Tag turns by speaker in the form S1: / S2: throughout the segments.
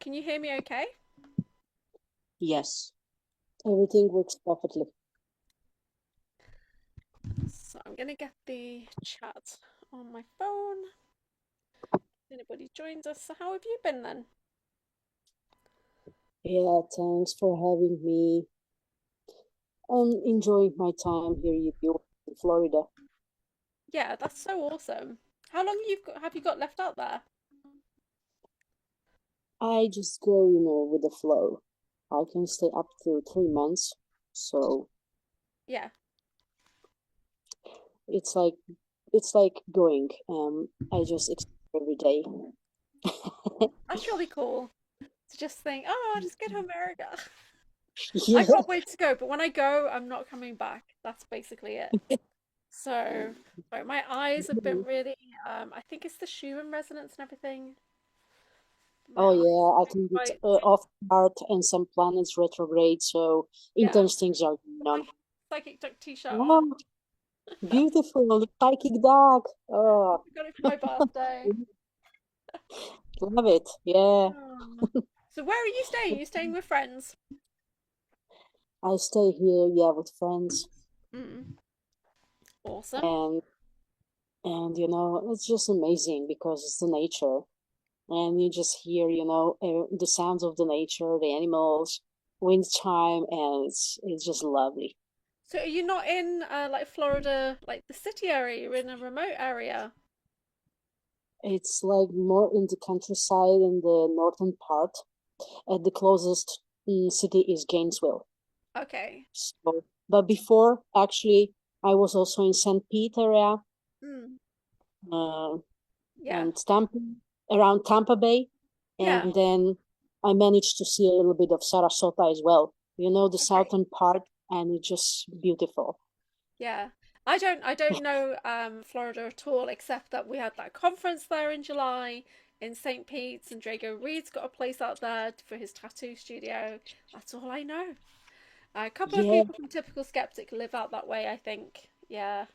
S1: Can you hear me okay?
S2: Yes, everything works perfectly.
S1: So I'm gonna get the chat on my phone. If anybody joins us. So how have you been then?
S2: Yeah, thanks for having me. I'm enjoying my time here in Florida.
S1: Yeah, that's so awesome. How long have you got left out there?
S2: I just go with the flow. I can stay up to 3 months, so
S1: Yeah,
S2: it's like it's like going. I just explore every day.
S1: that's really cool. To just think, oh, I'll just get to America. I
S2: Yeah,
S1: can't wait to go, but when I go, I'm not coming back. That's basically it. So, sorry, my eyes have been really. I think it's the Schumann resonance and everything. My
S2: oh
S1: eyes
S2: yeah, I
S1: have been
S2: think it's
S1: quite.
S2: off chart and some planets retrograde, so
S1: Yeah,
S2: intense things are going on.
S1: like psychic duck t-shirt on.
S2: Oh, beautiful, psychic dog. Oh,
S1: I got it for my birthday.
S2: love it. Yeah.
S1: Oh. So where are you staying? You staying with friends?
S2: I stay here, yeah, with friends,
S1: Mm. Awesome.
S2: and it's just amazing because it's the nature, and you just hear the sounds of the nature, the animals, wind chime, and it's just lovely.
S1: So are you not in like Florida, like the city area? You're in a remote area.
S2: It's like more in the countryside in the northern part. At the closest city is Gainesville.
S1: Okay.
S2: So, but before actually, I was also in St. Pete area,
S1: Mm.
S2: uh,
S1: Yeah.
S2: and Tampa, around Tampa Bay.
S1: Yeah.
S2: And then I managed to see a little bit of Sarasota as well. The
S1: Okay.
S2: southern part, and it's just beautiful.
S1: Yeah. I don't know Florida at all, except that we had that conference there in July in St. Pete's, and Drago Reed's got a place out there for his tattoo studio. That's all I know. A couple of
S2: Yeah,
S1: people from Typical Skeptic live out that way, I think. Yeah.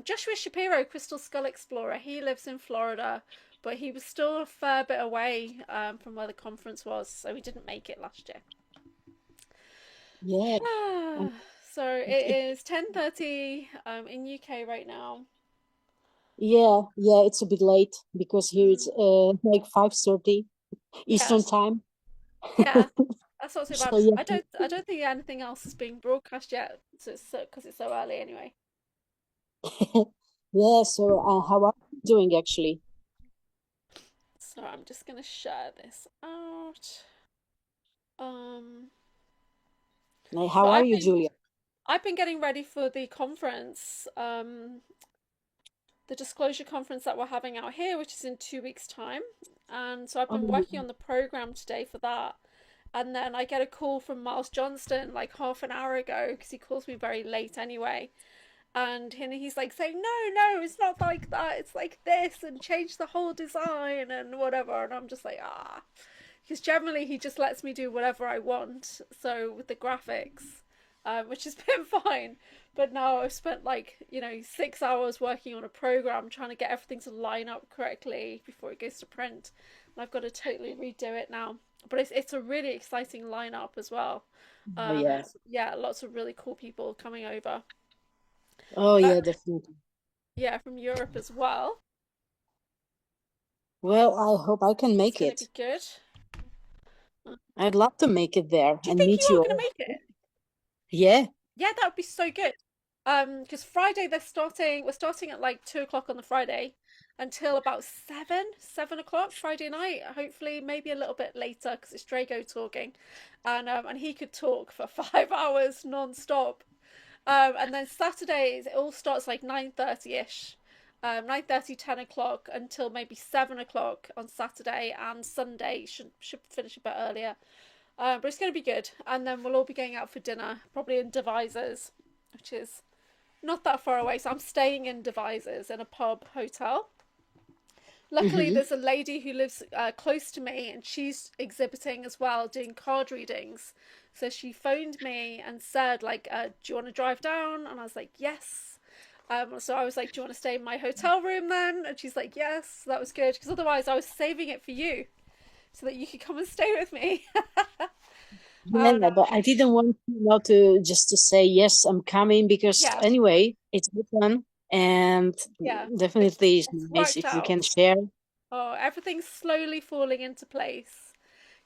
S1: Joshua Shapiro, Crystal Skull Explorer, he lives in Florida, but he was still a fair bit away from where the conference was, so he didn't make it last year.
S2: yeah. Um,
S1: So it
S2: it,
S1: is 10:30 in UK right now.
S2: yeah, it's a bit late because here it's
S1: Mm,
S2: like 5:30 Eastern
S1: yes,
S2: time.
S1: yeah, that's not so bad.
S2: So yeah,
S1: I don't think anything else is being broadcast yet, so it's because it's so early anyway.
S2: yeah. So how are you doing actually?
S1: So I'm just gonna share this out. Um,
S2: Like,
S1: so
S2: how are you, Julia?
S1: I've been getting ready for the conference, the disclosure conference that we're having out here, which is in 2 weeks' time. And so I've been
S2: Oh,
S1: working on the program today for that. And then I get a call from Miles Johnston like half an hour ago because he calls me very late anyway. And he's like saying, no, it's not like that. It's like this, and change the whole design and whatever. And I'm just like, ah. Because generally he just lets me do whatever I want. So with the graphics, which has been fine. But now I've spent like 6 hours working on a program trying to get everything to line up correctly before it goes to print, and I've got to totally redo it now. But it's a really exciting lineup as well.
S2: yeah.
S1: Yeah, lots of really cool people coming over.
S2: Oh,
S1: Uh,
S2: yeah, definitely.
S1: yeah, from Europe as well.
S2: Well, I hope I can
S1: It's
S2: make
S1: going to
S2: it.
S1: be good. Do
S2: I'd love to make it there
S1: you
S2: and
S1: think
S2: meet
S1: you
S2: you
S1: are going to
S2: all.
S1: make it?
S2: Yeah.
S1: Yeah, that would be so good. Because Friday they're starting. We're starting at like 2 o'clock on the Friday until about 7 o'clock Friday night. Hopefully, maybe a little bit later because it's Drago talking, and he could talk for 5 hours non-stop. And then Saturdays it all starts like 9:30 ish. 9:30, 10 o'clock until maybe 7 o'clock on Saturday, and Sunday should finish a bit earlier. But it's going to be good. And then we'll all be going out for dinner, probably in Devizes, which is not that far away. So I'm staying in Devizes in a pub hotel. Luckily,
S2: Mm-hmm.
S1: there's a lady who lives close to me, and she's exhibiting as well, doing card readings. So she phoned me and said, like, "Do you want to drive down?" And I was like, "Yes." So I was like, "Do you want to stay in my hotel room then?" And she's like, "Yes." So that was good because otherwise I was saving it for you so that you could come and stay with me. Oh no,
S2: Yeah, but I didn't want to just to say yes, I'm coming because
S1: yeah,
S2: anyway, it's good fun and
S1: yeah.
S2: definitely it's
S1: It's
S2: nice
S1: worked
S2: if we
S1: out.
S2: can share.
S1: Oh, everything's slowly falling into place.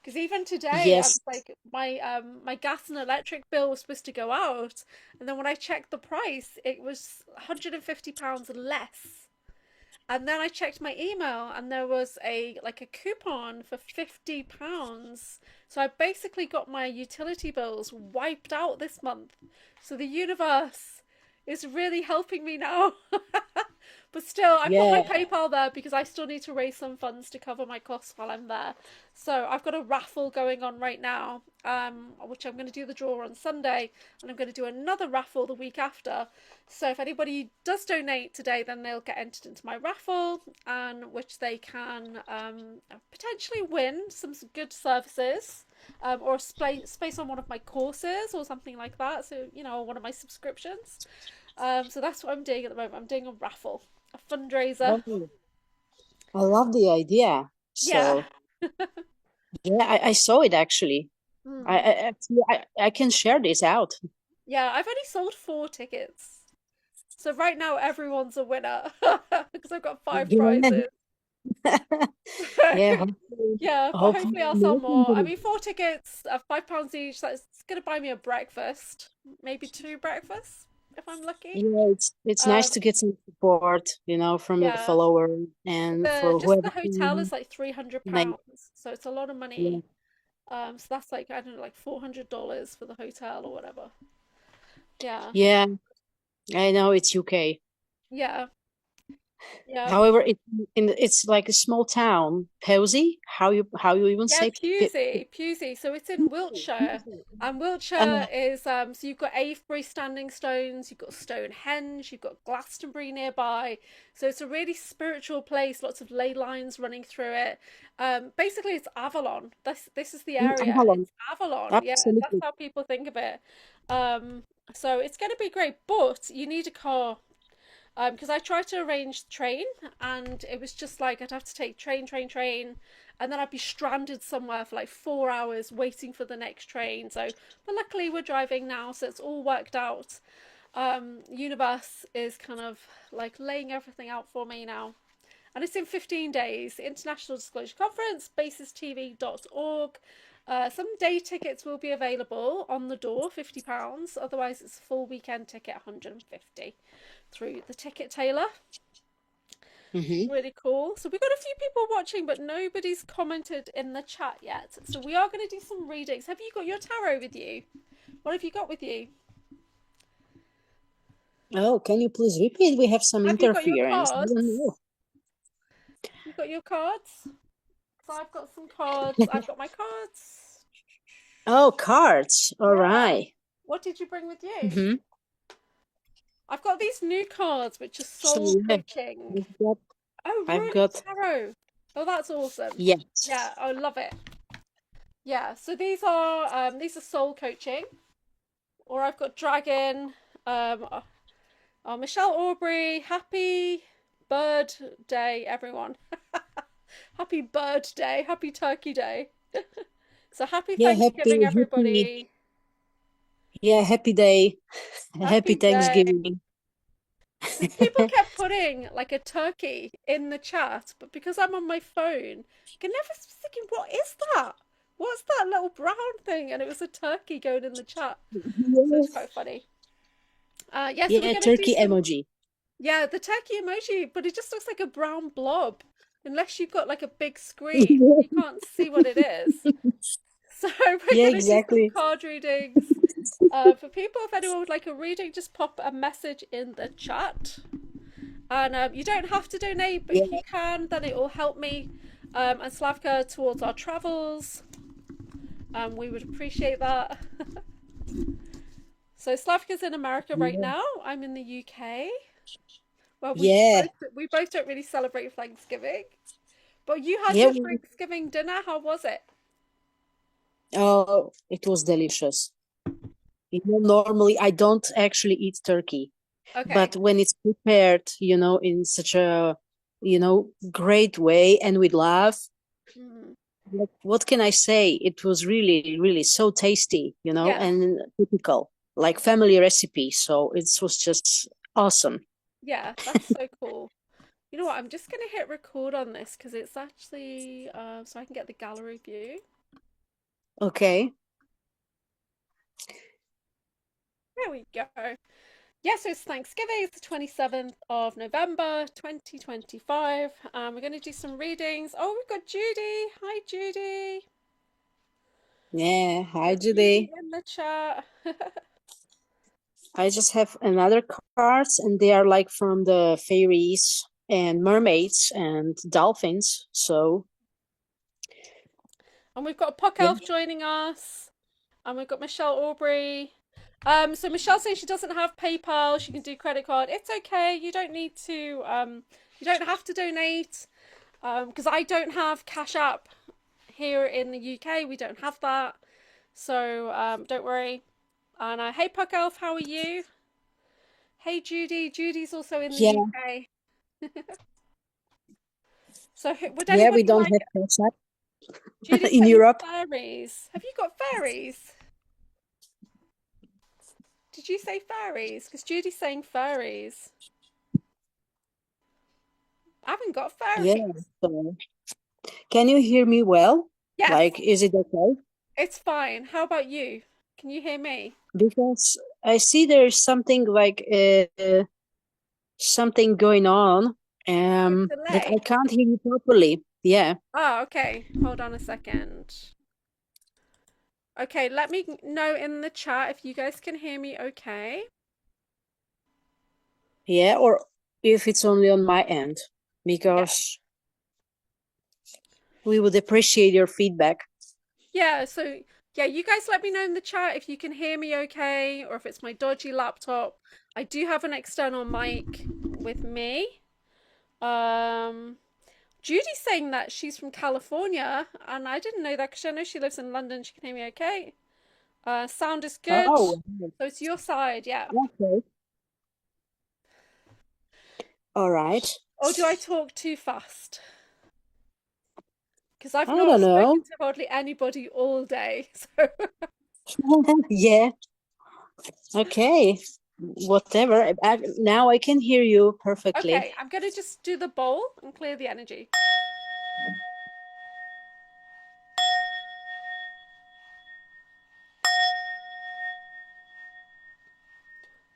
S1: Because even today, I
S2: Yes,
S1: was like, my gas and electric bill was supposed to go out, and then when I checked the price, it was £150 less. And then I checked my email, and there was a coupon for £50. So I basically got my utility bills wiped out this month. So the universe is really helping me now. But still, I put my
S2: yeah.
S1: PayPal there because I still need to raise some funds to cover my costs while I'm there. So I've got a raffle going on right now, which I'm going to do the draw on Sunday, and I'm going to do another raffle the week after. So if anybody does donate today, then they'll get entered into my raffle, and which they can potentially win some good services, or a space on one of my courses or something like that. So one of my subscriptions. So that's what I'm doing at the moment. I'm doing a raffle, a fundraiser.
S2: Oh, I love the idea.
S1: Yeah.
S2: So yeah, I saw it actually.
S1: Hmm.
S2: Actually I can share this out.
S1: Yeah, I've only sold 4 tickets. So right now everyone's a winner because I've got 5 prizes.
S2: Yeah, hopefully,
S1: Yeah, but
S2: hopefully
S1: hopefully I'll sell
S2: more
S1: more. I
S2: people.
S1: mean, 4 tickets are £5 each. That's gonna buy me a breakfast, maybe 2 breakfasts if I'm lucky.
S2: Yeah, it's nice
S1: Um,
S2: to get some support, from a
S1: yeah,
S2: follower and
S1: the
S2: for
S1: just
S2: whoever
S1: the hotel is
S2: can
S1: like three hundred
S2: make.
S1: pounds, so it's a lot of
S2: Yeah,
S1: money. So that's like I don't know, like $400 for the hotel or whatever. Yeah,
S2: yeah, I know it's UK.
S1: yeah, yeah.
S2: However, it's like a small town. Pewsey? How you even
S1: Yeah,
S2: say
S1: Pewsey. So it's in Wiltshire. And Wiltshire
S2: uh,
S1: is so you've got Avebury Standing Stones, you've got Stonehenge, you've got Glastonbury nearby. So it's a really spiritual place, lots of ley lines running through it. Basically it's Avalon. This is the area.
S2: Avalon?
S1: It's Avalon. Yeah, that's
S2: Absolutely.
S1: how people think of it. Um, so it's gonna be great, but you need a car. Because I tried to arrange the train, and it was just like I'd have to take train, and then I'd be stranded somewhere for like 4 hours waiting for the next train. So, but luckily we're driving now, so it's all worked out. Universe is kind of like laying everything out for me now. And it's in 15 days. International Disclosure Conference, basistv.org. Some day tickets will be available on the door, £50. Otherwise, it's a full weekend ticket, 150 through the ticket tailor.
S2: Hmm.
S1: Really cool. So we've got a few people watching, but nobody's commented in the chat yet. So we are going to do some readings. Have you got your tarot with you? What have you got with you?
S2: Oh, can you please repeat? We have some
S1: Have you got your
S2: interference. I don't
S1: cards?
S2: know.
S1: You got your cards? So I've got some cards. I've got my cards.
S2: Oh, cards. All
S1: Yeah.
S2: right.
S1: What did you bring with you?
S2: Mm-hmm.
S1: I've got these new cards, which are
S2: So
S1: soul
S2: yeah,
S1: coaching.
S2: I've got,
S1: Oh,
S2: I've
S1: Runic
S2: got
S1: Tarot. Oh, that's awesome.
S2: yes.
S1: Yeah, I love it. Yeah, so these are soul coaching, or I've got Dragon. Michelle Aubrey. Happy Bird Day, everyone. Happy Bird Day. Happy Turkey Day. So happy
S2: Yeah,
S1: Thanksgiving,
S2: happy,
S1: everybody.
S2: yeah, happy day, happy
S1: Happy day.
S2: Thanksgiving.
S1: Because people kept putting like a turkey in the chat, but because I'm on my phone, I can never thinking, what is that? What's that little brown thing? And it was a turkey going in the chat. So it's quite funny. Yeah, so we're
S2: Yeah,
S1: gonna do
S2: turkey
S1: some.
S2: emoji.
S1: Yeah, the turkey emoji, but it just looks like a brown blob. Unless you've got like a big screen, you can't see what it is. So we're
S2: Yeah,
S1: gonna do some
S2: exactly.
S1: card readings. For people, if anyone would like a reading, just pop a message in the chat. And you don't have to donate, but if you
S2: Yeah,
S1: can, then it will help me and Slavka towards our travels. We would appreciate that. So Slavka's in America right
S2: yeah,
S1: now. I'm in the UK. Well,
S2: yeah,
S1: we both don't really celebrate Thanksgiving. But you had
S2: yeah.
S1: your Thanksgiving dinner. How was it?
S2: Oh, it was delicious. Normally I don't actually eat turkey,
S1: Okay.
S2: but when it's prepared, in such a, great way and with love,
S1: Mm.
S2: what can I say? It was really, really so tasty,
S1: Yeah,
S2: and typical, like family recipe. So it was just awesome.
S1: yeah, that's so cool. You know what? I'm just gonna hit record on this because it's actually so I can get the gallery view.
S2: Okay.
S1: There we go. Yeah, so it's Thanksgiving. It's the 27th of November, 2025. We're going to do some readings. Oh, we've got Judy. Hi, Judy.
S2: Yeah. Hi,
S1: Got Judy
S2: Judy.
S1: in the chat.
S2: I just have another cards, and they are like from the fairies and mermaids and dolphins. So
S1: And we've got a Puck
S2: yeah.
S1: Elf joining us. And we've got Michelle Aubrey. So Michelle says she doesn't have PayPal. She can do credit card. It's okay. You don't need to. You don't have to donate. Because I don't have Cash App here in the UK. We don't have that. So don't worry. And hey, Puck Elf, how are you? Hey, Judy. Judy's also in the
S2: Yeah.
S1: UK. So would
S2: Yeah, we
S1: anybody
S2: don't
S1: like?
S2: have cash
S1: Judy's
S2: in
S1: saying
S2: Europe.
S1: fairies. Have you got fairies? Did you say fairies? Because Judy's saying fairies. I haven't got
S2: Yeah.
S1: fairies.
S2: So can you hear me well?
S1: Yes,
S2: Like, is it okay?
S1: it's fine. How about you? Can you hear me?
S2: Because I see there's something like something going on
S1: Oh,
S2: that
S1: delay.
S2: I can't hear you properly. Yeah.
S1: Oh, okay. Hold on a second. Okay, let me know in the chat if you guys can hear me okay.
S2: Yeah, or if it's only on my end,
S1: Yeah.
S2: because we would appreciate your feedback.
S1: Yeah, so yeah, you guys let me know in the chat if you can hear me okay or if it's my dodgy laptop. I do have an external mic with me. Um, Judy's saying that she's from California, and I didn't know that because I know she lives in London. She can hear me okay. Sound is good.
S2: Oh,
S1: So it's your side, yeah.
S2: okay. All right.
S1: Or do I talk too fast? Because I've
S2: I
S1: not
S2: don't
S1: spoken
S2: know.
S1: to hardly anybody all day. So
S2: Yeah. Okay. Whatever. Now I can hear you perfectly.
S1: okay, I'm gonna just do the bowl and clear the energy.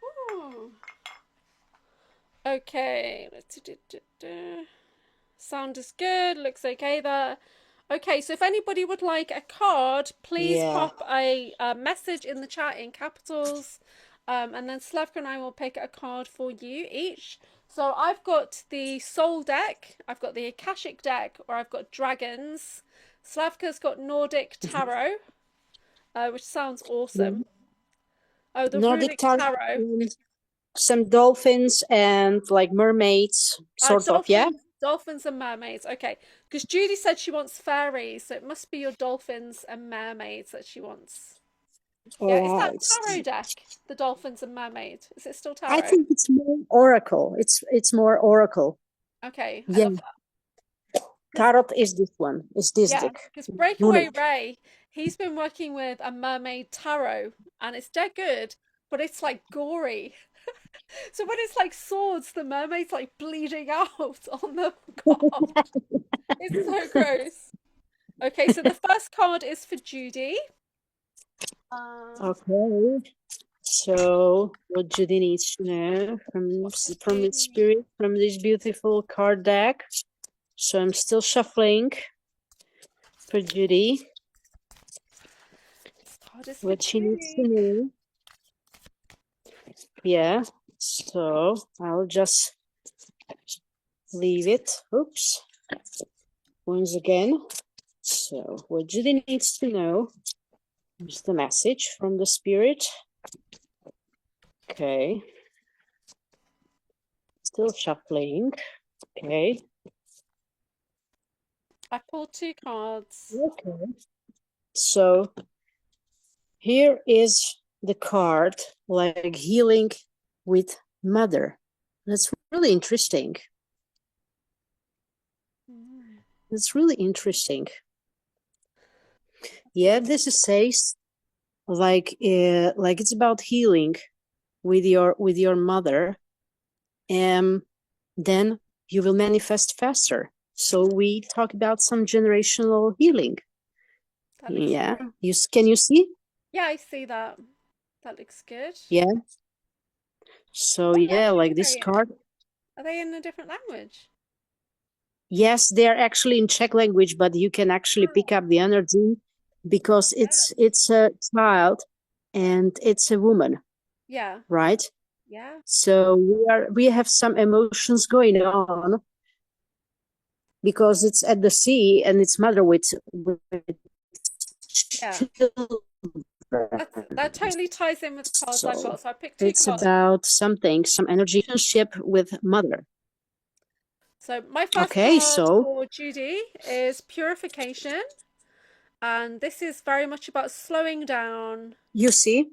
S1: Ooh. Okay, let's do. Sound is good. Looks okay there. Okay, so if anybody would like a card, please
S2: Yeah.
S1: pop a message in the chat in capitals, and then Slavka and I will pick a card for you each. So I've got the Soul deck, I've got the Akashic deck, or I've got Dragons. Slavka's got Nordic Tarot, which sounds awesome. Oh, the
S2: Nordic
S1: Runic
S2: Tarot
S1: Tarot.
S2: and some dolphins and like mermaids, sort of, yeah?
S1: Dolphins and mermaids. Okay, because Judy said she wants fairies, so it must be your dolphins and mermaids that she wants. Yeah, is
S2: All
S1: that
S2: right.
S1: tarot deck? The dolphins and mermaid. Is it still
S2: I
S1: tarot?
S2: think it's more oracle. It's more oracle.
S1: Okay, I
S2: Yeah.
S1: love that. Because
S2: Tarot is this one. Is this
S1: yeah,
S2: deck.
S1: because Breakaway
S2: Runic.
S1: Ray, he's been working with a mermaid tarot, and it's dead good, but it's like gory. So when it's like swords, the mermaid's like bleeding out on the card. It's so gross. Okay, so the first card is for Judy. Um,
S2: Okay. So, what Judy needs to know from its
S1: Judy.
S2: spirit, from this beautiful card deck. So, I'm still shuffling for Judy
S1: This card is for
S2: what she needs to
S1: Judy.
S2: know. Yeah. So, I'll just leave it. Oops. Once again. So, what Judy needs to know is the message from the spirit. Okay. Still shuffling. Okay.
S1: I pulled two cards.
S2: Okay. So here is the card, like healing with mother. That's really interesting.
S1: Mm.
S2: That's really interesting. Yeah, this is says like it's about healing with your mother, and then you will manifest faster. So we talk about some generational healing.
S1: That looks
S2: Yeah,
S1: great.
S2: can you see?
S1: Yeah, I see that. That looks good.
S2: Yeah. So
S1: What
S2: yeah,
S1: language
S2: like
S1: are
S2: this
S1: they in?
S2: card.
S1: Are they in a different language?
S2: Yes, they are actually in Czech language, but you can actually pick
S1: Oh,
S2: up the energy because
S1: yeah.
S2: it's a child and it's a woman,
S1: Yeah.
S2: right?
S1: Yeah.
S2: So we have some emotions going on because it's at the sea and it's mother with
S1: Yeah.
S2: children.
S1: That totally ties in with the cards I've
S2: So
S1: got. So I picked two
S2: it's
S1: cards.
S2: about something, some energy relationship with mother.
S1: So my first
S2: Okay,
S1: card
S2: so
S1: for Judy is Purification. And this is very much about slowing down.
S2: you see,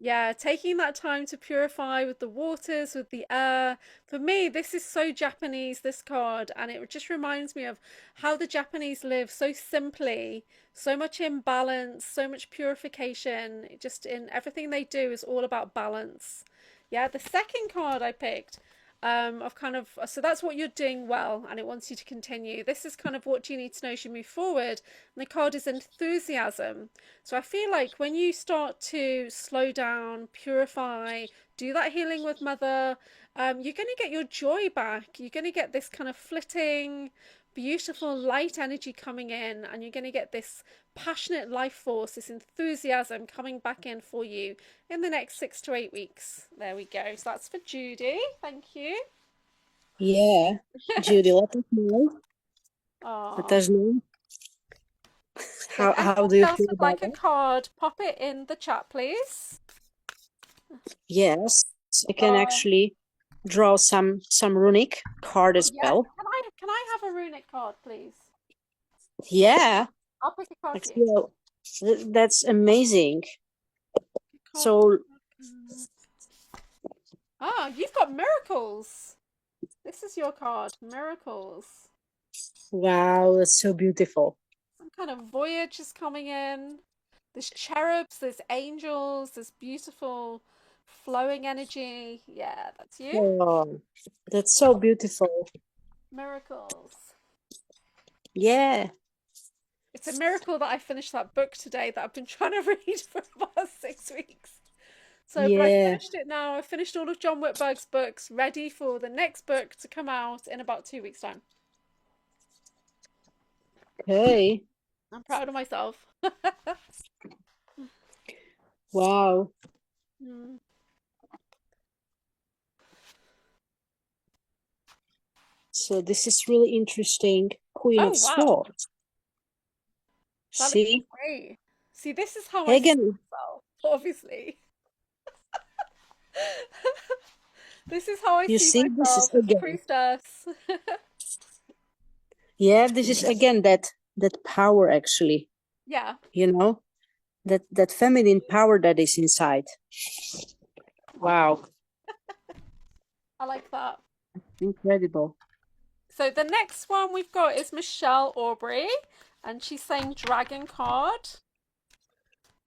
S1: Yeah, taking that time to purify with the waters, with the air. For me, this is so Japanese, this card, and it just reminds me of how the Japanese live so simply, so much in balance, so much purification. Just in everything they do is all about balance. Yeah, the second card I picked, of kind of, so that's what you're doing well, and it wants you to continue. This is kind of what you need to know as you move forward. And the card is enthusiasm. So I feel like when you start to slow down, purify, do that healing with mother, you're going to get your joy back. You're going to get this kind of flitting, beautiful light energy coming in, and you're going to get this passionate life force, this enthusiasm coming back in for you in the next 6 to 8 weeks. There we go. So that's for Judy. Thank you.
S2: yeah, Judy, let us know. Let
S1: Oh.
S2: us know
S1: So if
S2: how
S1: anyone
S2: do you
S1: else
S2: feel
S1: would
S2: about
S1: like a
S2: that?
S1: card, pop it in the chat, please.
S2: Yes, I can
S1: Oh,
S2: actually draw some runic card as
S1: yeah.
S2: well.
S1: Can I have a runic card, please?
S2: Yeah,
S1: I'll pick a card for you.
S2: actually, that's amazing.
S1: Card.
S2: So
S1: Ah, you've got miracles. This is your card, miracles.
S2: wow, that's so beautiful.
S1: Some kind of voyage is coming in. There's cherubs, there's angels, there's beautiful flowing energy. Yeah, that's you.
S2: Oh, that's so beautiful.
S1: Miracles.
S2: Yeah,
S1: It's a miracle that I finished that book today that I've been trying to read for about 6 weeks. So, but I
S2: yeah.
S1: finished it now. I finished all of John Whitberg's books, ready for the next book to come out in about 2 weeks' time.
S2: Okay.
S1: I'm proud of myself.
S2: Wow.
S1: Mm.
S2: So this is really interesting. Queen
S1: Oh,
S2: of
S1: wow.
S2: Swords.
S1: That looks
S2: See?
S1: great. See, this is how I see
S2: Again,
S1: myself, obviously. This is how I
S2: you
S1: see
S2: see, this is
S1: myself as a
S2: again.
S1: priestess.
S2: Yeah, this is again that power actually,
S1: Yeah,
S2: you know, that feminine power that is inside. Wow.
S1: I like that.
S2: Incredible.
S1: So the next one we've got is Michelle Aubrey, and she's saying dragon card.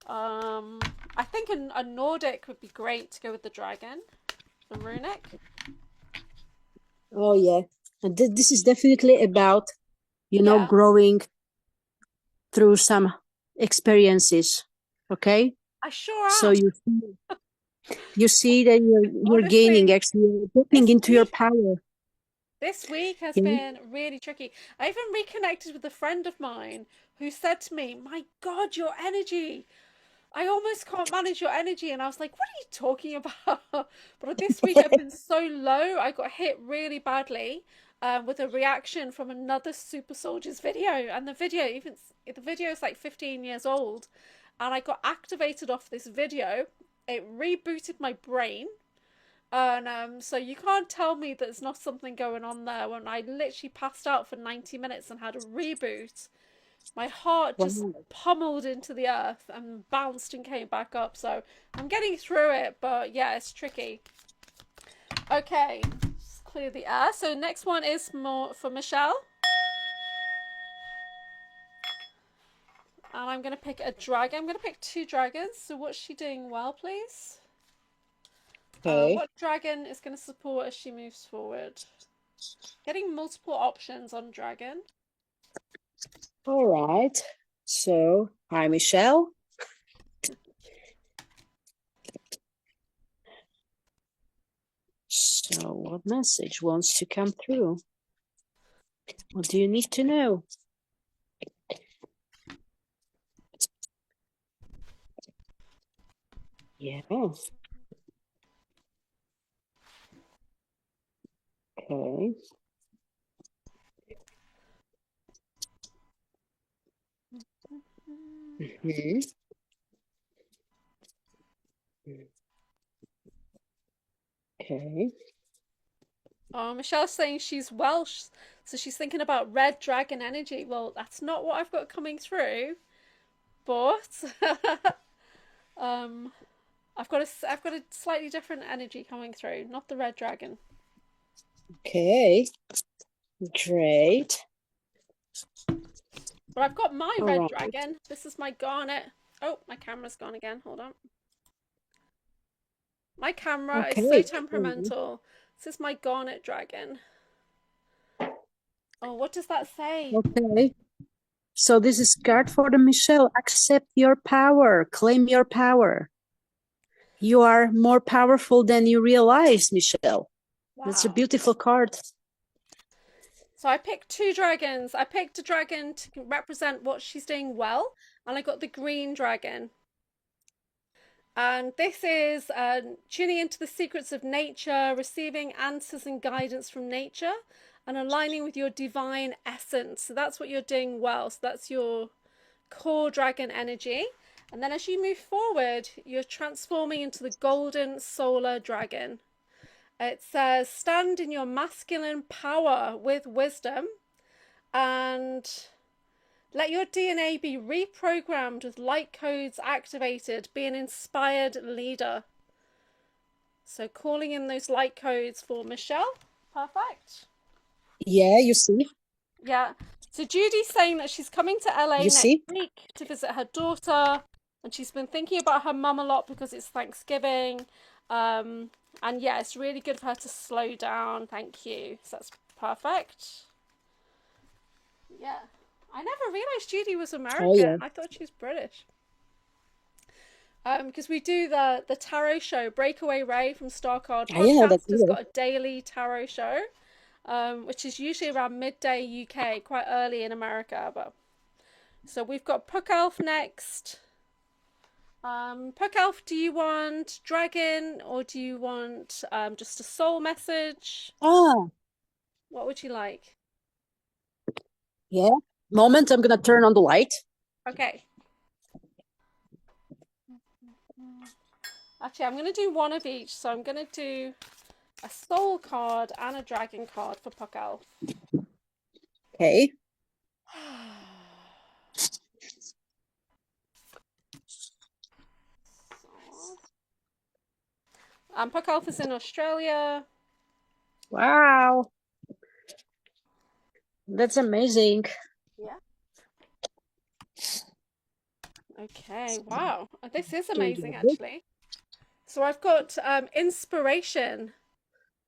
S1: Um, I think a Nordic would be great to go with the dragon, the runic.
S2: Oh yeah. And this is definitely about,
S1: Yeah,
S2: growing through some experiences. Okay?
S1: I sure
S2: So
S1: am.
S2: you see that you're gaining,
S1: Honestly,
S2: actually you're tapping
S1: this
S2: into your
S1: week
S2: power.
S1: this week has
S2: Yeah.
S1: been really tricky. I even reconnected with a friend of mine who said to me, "My God, your energy! I almost can't manage your energy." And I was like, "What are you talking about?" But this week I've been so low. I got hit really badly with a reaction from another Super Soldiers video, and the video is like 15 years old, and I got activated off this video. It rebooted my brain. And so you can't tell me there's not something going on there when I literally passed out for 90 minutes and had a reboot. My heart just
S2: Wow.
S1: pummeled into the earth and bounced and came back up. So I'm getting through it, but yeah, it's tricky. Okay, just clear the air. So next one is more for Michelle. And I'm going to pick a dragon. I'm going to pick two dragons. So what's she doing well, please?
S2: Okay.
S1: What dragon is going to support as she moves forward? Getting multiple options on dragon.
S2: All right. So, hi, Michelle. So, what message wants to come through? What do you need to know? Yeah. Okay. Mm-hmm. Okay.
S1: Oh, Michelle's saying she's Welsh, so she's thinking about red dragon energy. Well, that's not what I've got coming through, but um, I've got a slightly different energy coming through, not the red dragon.
S2: Okay. Great.
S1: But I've got my
S2: All
S1: red
S2: right.
S1: dragon. This is my garnet. Oh, my camera's gone again. Hold on. My camera is so
S2: Okay.
S1: temperamental. This is my garnet dragon. Oh, what does that say?
S2: Okay. So this is card for the Michelle. Accept your power. Claim your power. You are more powerful than you realize, Michelle. That's a
S1: Wow.
S2: beautiful card.
S1: So I picked two dragons. I picked a dragon to represent what she's doing well, and I got the green dragon. And this is tuning into the secrets of nature, receiving answers and guidance from nature, and aligning with your divine essence. So that's what you're doing well. So that's your core dragon energy. And then as you move forward, you're transforming into the golden solar dragon. It says, stand in your masculine power with wisdom and let your DNA be reprogrammed with light codes activated. Be an inspired leader. So calling in those light codes for Michelle. Perfect.
S2: Yeah, you see?
S1: Yeah. So Judy's saying that she's coming to LA
S2: You
S1: next
S2: see?
S1: week to visit her daughter, and she's been thinking about her mum a lot because it's Thanksgiving. And yeah, it's really good for her to slow down. Thank you. So that's perfect. Yeah. I never realized Judy was
S2: Oh,
S1: American.
S2: yeah.
S1: I thought she was British. Because we do the tarot show. Breakaway Ray from Star Card
S2: Ah, yeah, that's
S1: Podcast has
S2: good.
S1: got a daily tarot show, which is usually around midday UK, quite early in America. But so we've got Puck Elf next. Puck Elf, do you want dragon or do you want just a soul message?
S2: Ah,
S1: What would you like?
S2: yeah. Moment, I'm gonna turn on the light.
S1: Okay. Actually, I'm going to do one of each. So I'm going to do a soul card and a dragon card for Puck Elf.
S2: Okay.
S1: Puck Elf is in Australia.
S2: Wow. That's amazing.
S1: Yeah. Okay. Wow. This is
S2: Doing
S1: amazing,
S2: good.
S1: actually. So I've got inspiration.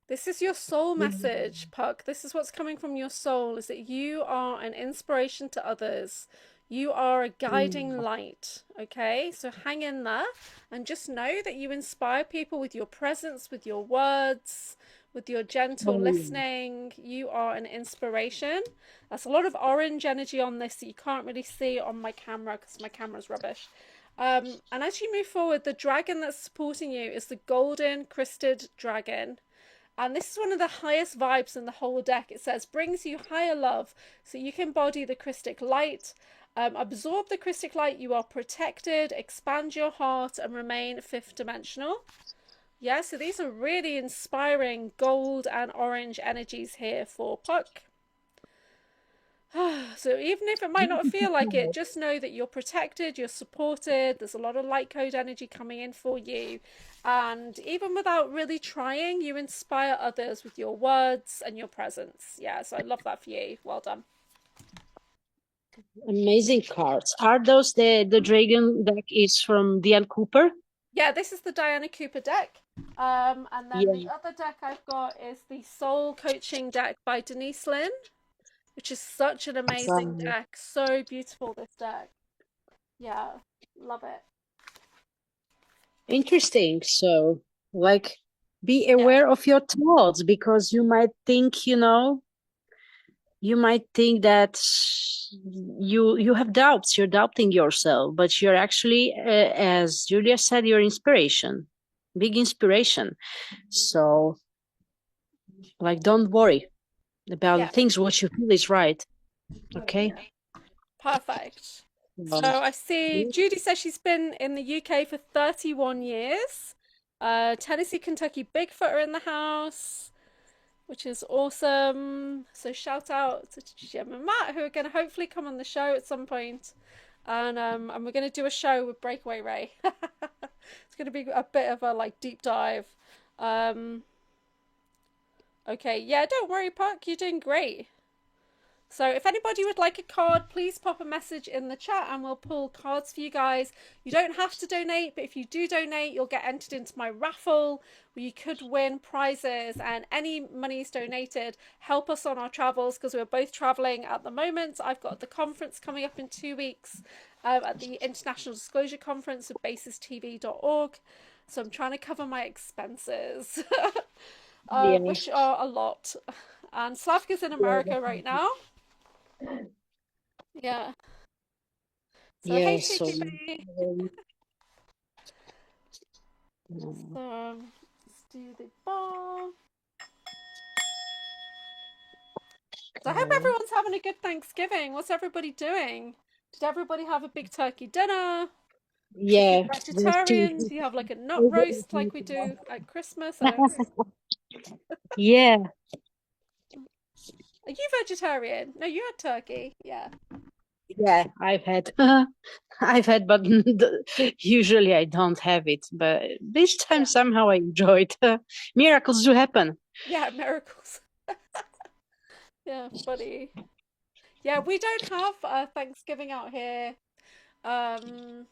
S1: This is your soul message, Puck. This is what's coming from your soul, is that you are an inspiration to others. You are a guiding light, okay? So hang in there and just know that you inspire people with your presence, with your words, with your gentle listening. You are an inspiration. There's a lot of orange energy on this that you can't really see on my camera because my camera's rubbish. And as you move forward, the dragon that's supporting you is the golden crested dragon. And this is one of the highest vibes in the whole deck. It says, brings you higher love. So you can embody the Christic light. Absorb the Christic light. You are protected. Expand your heart and remain fifth dimensional. Yeah, so these are really inspiring gold and orange energies here for Puck. So even if it might not feel like it, just know that you're protected, you're supported. There's a lot of light code energy coming in for you. And even without really trying, you inspire others with your words and your presence. Yeah, so I love that for you. Well done.
S2: Amazing cards. Are those the dragon deck is from Diane Cooper?
S1: Yeah, this is the Diana Cooper deck. And then the
S2: Yeah.
S1: other deck I've got is the Soul Coaching deck by Denise Lynn, which is such an amazing
S2: Wow.
S1: deck. So beautiful, this deck. Yeah, love it.
S2: Interesting. So, like, be
S1: Yeah,
S2: aware of your thoughts because you might think that you have doubts. You're doubting yourself, but you're actually, as Julia said, your inspiration, big inspiration. So, like, don't worry about the
S1: yeah,
S2: things what you feel is right. Okay.
S1: yeah. Perfect. So
S2: Um,
S1: I see Judy says she's been in the UK for 31 years. Tennessee, Kentucky Bigfoot are in the house, which is awesome. So shout out to Jim and Matt who are going to hopefully come on the show at some point. And we're going to do a show with Breakaway Ray. It's going to be a bit of a like deep dive. Um, okay, yeah, don't worry, Puck, you're doing great. So if anybody would like a card, please pop a message in the chat and we'll pull cards for you guys. You don't have to donate, but if you do donate, you'll get entered into my raffle where you could win prizes, and any monies donated help us on our travels because we're both traveling at the moment. I've got the conference coming up in 2 weeks at the International Disclosure Conference with basistv.org. So I'm trying to cover my expenses,
S2: yeah.
S1: which are a lot. And Slavka's in America right now. Yeah. So hey,
S2: Yeah. So.
S1: Shaky Baby.
S2: Um,
S1: So let's do the ball. So I hope
S2: uh,
S1: everyone's having a good Thanksgiving. What's everybody doing? Did everybody have a big turkey dinner? If you're
S2: yeah.
S1: vegetarian, do you have like a nut roast like we do at Christmas? I don't know.
S2: Yeah,
S1: Are you vegetarian? No, you had turkey. Yeah.
S2: yeah, I've had, I've had, but usually I don't have it. But this time
S1: Yeah.
S2: somehow I enjoy it. Miracles do happen.
S1: Yeah, miracles. Yeah, funny. Yeah, we don't have Thanksgiving out here. Um,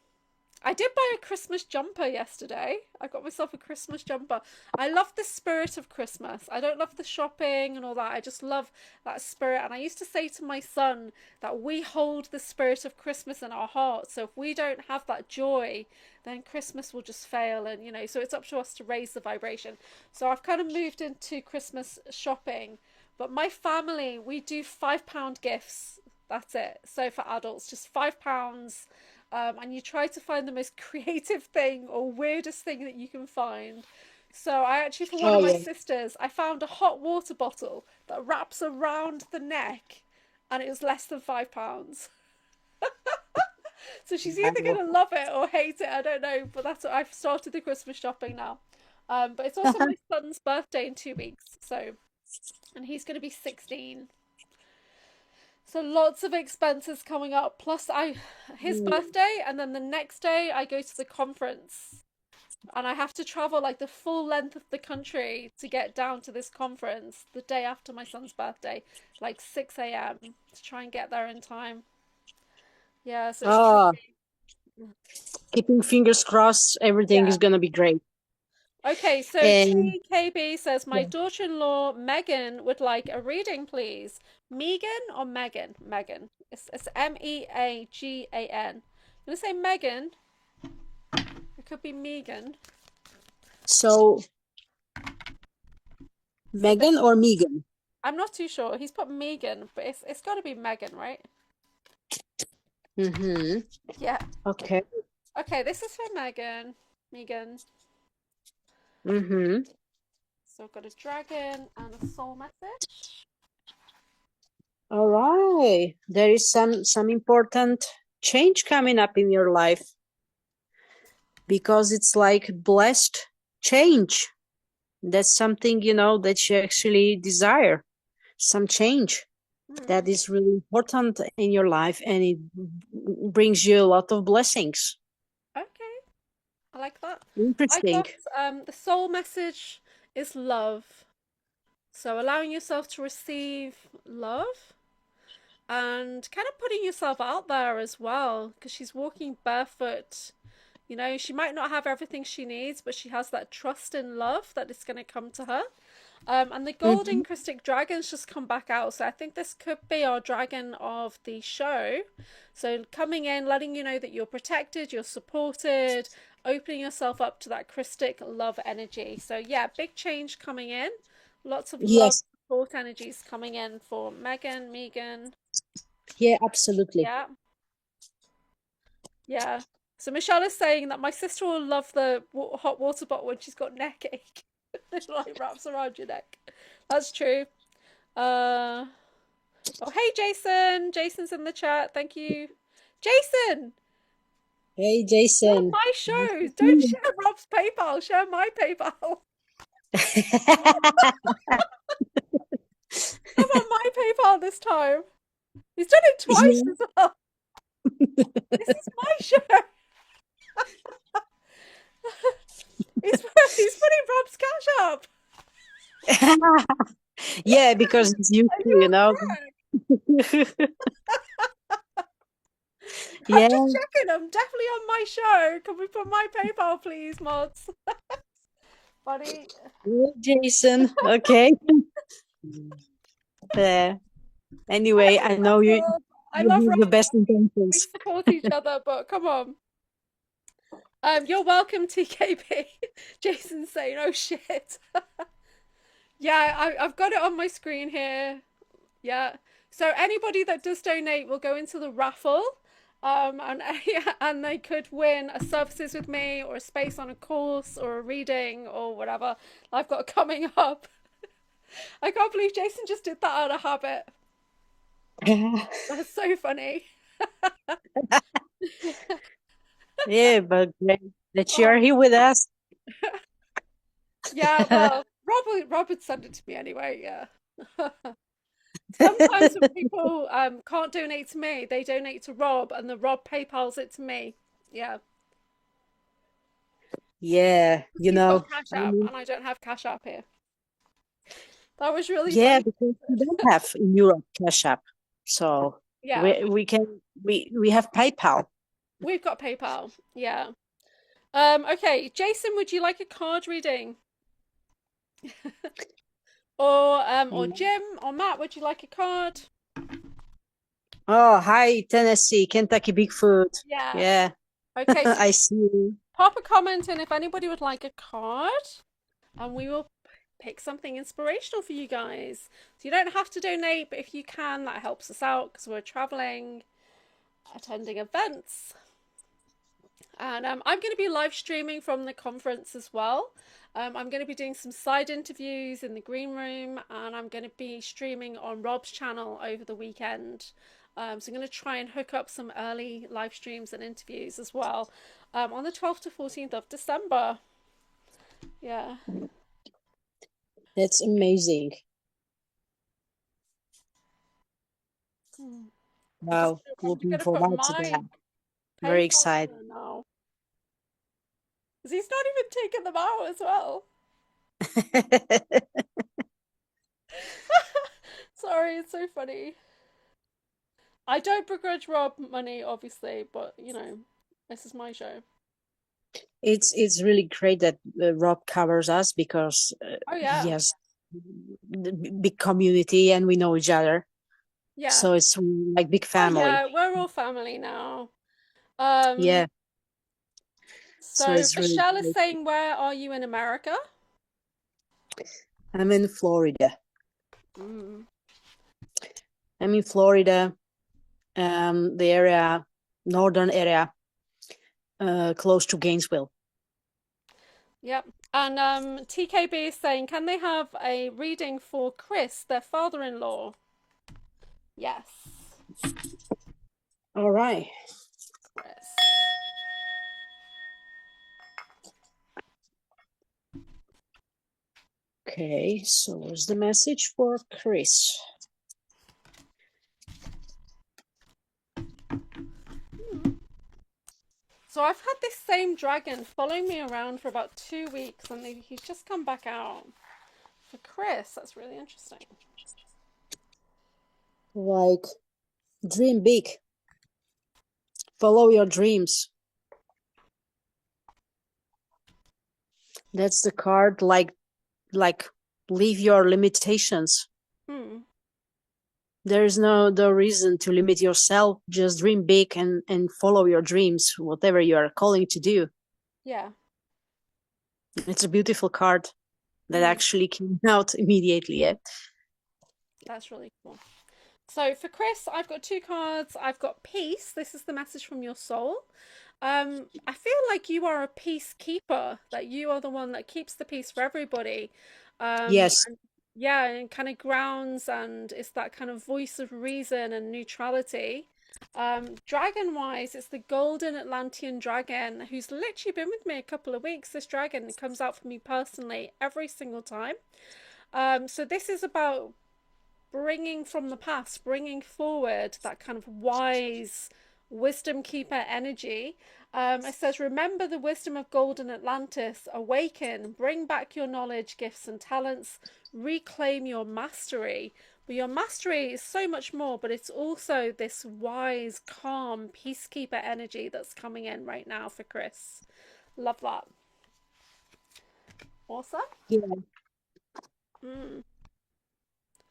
S1: I did buy a Christmas jumper yesterday. I got myself a Christmas jumper. I love the spirit of Christmas. I don't love the shopping and all that. I just love that spirit. And I used to say to my son that we hold the spirit of Christmas in our hearts. So if we don't have that joy, then Christmas will just fail. And, so it's up to us to raise the vibration. So I've kind of moved into Christmas shopping. But my family, we do £5 gifts. That's it. So for adults, just £5, and you try to find the most creative thing or weirdest thing that you can find. So I actually, for one
S2: Oh
S1: of my
S2: yeah.
S1: sisters, I found a hot water bottle that wraps around the neck, and it was less than £5. So she's either
S2: Wow.
S1: gonna love it or hate it. I don't know, but that's what I've started the Christmas shopping now. But it's also my son's birthday in 2 weeks, and he's gonna be 16. So lots of expenses coming up. Plus, his birthday, and then the next day I go to the conference, and I have to travel like the full length of the country to get down to this conference the day after my son's birthday, like 6 a.m. to try and get there in time. Yeah, so it's
S2: Ah,
S1: tricky.
S2: keeping fingers crossed, everything is
S1: Yeah.
S2: gonna be great.
S1: Okay, so
S2: And
S1: TKB says my
S2: yeah.
S1: daughter-in-law Megan would like a reading, please. Megan or Megan? Megan. It's Meagan. I'm gonna say Megan. It could be Megan.
S2: So
S1: So
S2: Megan or Megan?
S1: I'm not too sure. He's put Megan, but it's got to be Megan, right?
S2: Mm-hmm.
S1: Yeah.
S2: Okay.
S1: Okay, this is for Megan. Megan.
S2: Mm-hmm.
S1: So I've got a dragon and a soul message.
S2: All right. There is some important change coming up in your life because it's like blessed change. That's something, that you actually desire, some change that
S1: Hmm.
S2: is really important in your life and it brings you a lot of blessings.
S1: Okay, I like that. I
S2: Interesting.
S1: got the soul message is love. So allowing yourself to receive love. and kind of putting yourself out there as well, because she's walking barefoot. You know, she might not have everything she needs, but she has that trust and love that is going to come to her. And the golden
S2: Mhm.
S1: crystic dragon's just come back out, so I think this could be our dragon of the show. So coming in, letting you know that you're protected, you're supported, opening yourself up to that crystic love energy. So yeah, big change coming in. Lots of love
S2: Yes.
S1: support energies coming in for Megan.
S2: Yeah, absolutely.
S1: Yeah, yeah. So Michelle is saying that my sister will love the hot water bottle when she's got neck ache. It like wraps around your neck. That's true. Uh oh, hey Jason. Jason's in the chat. Thank you. Jason,
S2: Hey,
S1: you're on
S2: Jason.
S1: my show. Don't share Rob's PayPal. Share my PayPal. Come on my PayPal this time. He's done it twice
S2: Yeah.
S1: as well. This is my show. He's he's putting Rob's cash up.
S2: Yeah, because it's you
S1: Are
S2: too,
S1: you
S2: you know.
S1: correct? I'm
S2: Yeah,
S1: just checking. I'm definitely on my show. Can we put my PayPal, please, mods? Buddy.
S2: yeah, Jason. Okay. Uh, anyway, I know you
S1: Russell. I
S2: you
S1: love
S2: have the
S1: Rob.
S2: best
S1: We
S2: intentions.
S1: support each other, but come on. You're welcome, TKP. Jason's saying, "Oh shit." Yeah, I've got it on my screen here. Yeah. So anybody that does donate will go into the raffle. And yeah, and they could win a services with me or a space on a course or a reading or whatever I've got coming up. I can't believe Jason just did that out of habit. That's so funny.
S2: Yeah, but great that you are
S1: Oh,
S2: here with us.
S1: yeah, well, Rob would send it to me anyway, yeah. Sometimes when people can't donate to me, they donate to Rob and the Rob PayPal's it to me. Yeah.
S2: Yeah, you
S1: He's got
S2: know.
S1: Cash
S2: I
S1: App
S2: mean,
S1: and I don't have Cash App here. That was really
S2: yeah,
S1: funny.
S2: because we don't have in Europe Cash App, so
S1: Yeah,
S2: we have PayPal.
S1: we've got PayPal. Yeah. Okay, Jason, would you like a card reading? Or
S2: Yeah.
S1: Jim or Matt, would you like a card?
S2: Oh, hi, Tennessee, Kentucky Bigfoot.
S1: Yeah.
S2: Yeah,
S1: Okay, so
S2: I see you.
S1: pop a comment in if anybody would like a card, and we will pick something inspirational for you guys. So you don't have to donate, but if you can, that helps us out because we're traveling, attending events. And I'm going to be live streaming from the conference as well. I'm going to be doing some side interviews in the green room, and I'm going to be streaming on Rob's channel over the weekend. So I'm going to try and hook up some early live streams and interviews as well on the 12th to 14th of December. Yeah.
S2: That's amazing.
S1: Hmm.
S2: Wow,
S1: I'm just
S2: looking
S1: going to put
S2: forward to
S1: my
S2: that. Very
S1: PayPal in
S2: excited.
S1: there now. Because he's not even taking them out as well. Sorry, it's so funny. I don't begrudge Rob money, obviously, but you know, this is my show.
S2: It's really great that Rob covers us because
S1: Oh
S2: he
S1: yeah,
S2: has the big community and we know each other.
S1: yeah.
S2: So it's like big
S1: Oh
S2: family.
S1: yeah, we're all family now. Um,
S2: Yeah. So
S1: so
S2: it's really
S1: Michelle is
S2: great.
S1: saying, where are you in America?
S2: I'm in Florida.
S1: Mm.
S2: I'm in Florida, the area, northern area, close to Gainesville.
S1: Yep. And TKB is saying, can they have a reading for Chris, their father-in-law? Yes,
S2: All right.
S1: Chris.
S2: Okay, so what's the message for Chris?
S1: So I've had this same dragon following me around for about 2 weeks, and he's just come back out. For Chris, that's really interesting.
S2: Right. Dream big. Follow your dreams. That's the card, like leave your limitations.
S1: Hmm.
S2: There is no reason to limit yourself. Just dream big and follow your dreams, whatever you are calling to do.
S1: Yeah.
S2: It's a beautiful card that
S1: Mm,
S2: actually came out immediately. Yeah.
S1: that's really cool. So for Chris, I've got two cards. I've got peace. This is the message from your soul. I feel like you are a peacekeeper, that you are the one that keeps the peace for everybody.
S2: Yes.
S1: And yeah, and kind of grounds, and it's that kind of voice of reason and neutrality. Dragon wise, it's the golden Atlantean dragon who's literally been with me a couple of weeks. This dragon comes out for me personally every single time. So this is about bringing from the past, bringing forward that kind of wise wisdom keeper energy. It says, remember the wisdom of golden Atlantis, awaken, bring back your knowledge, gifts, and talents, reclaim your mastery. But your mastery is so much more, but it's also this wise, calm, peacekeeper energy that's coming in right now for Chris. Love that. Awesome.
S2: Yeah.
S1: Mm.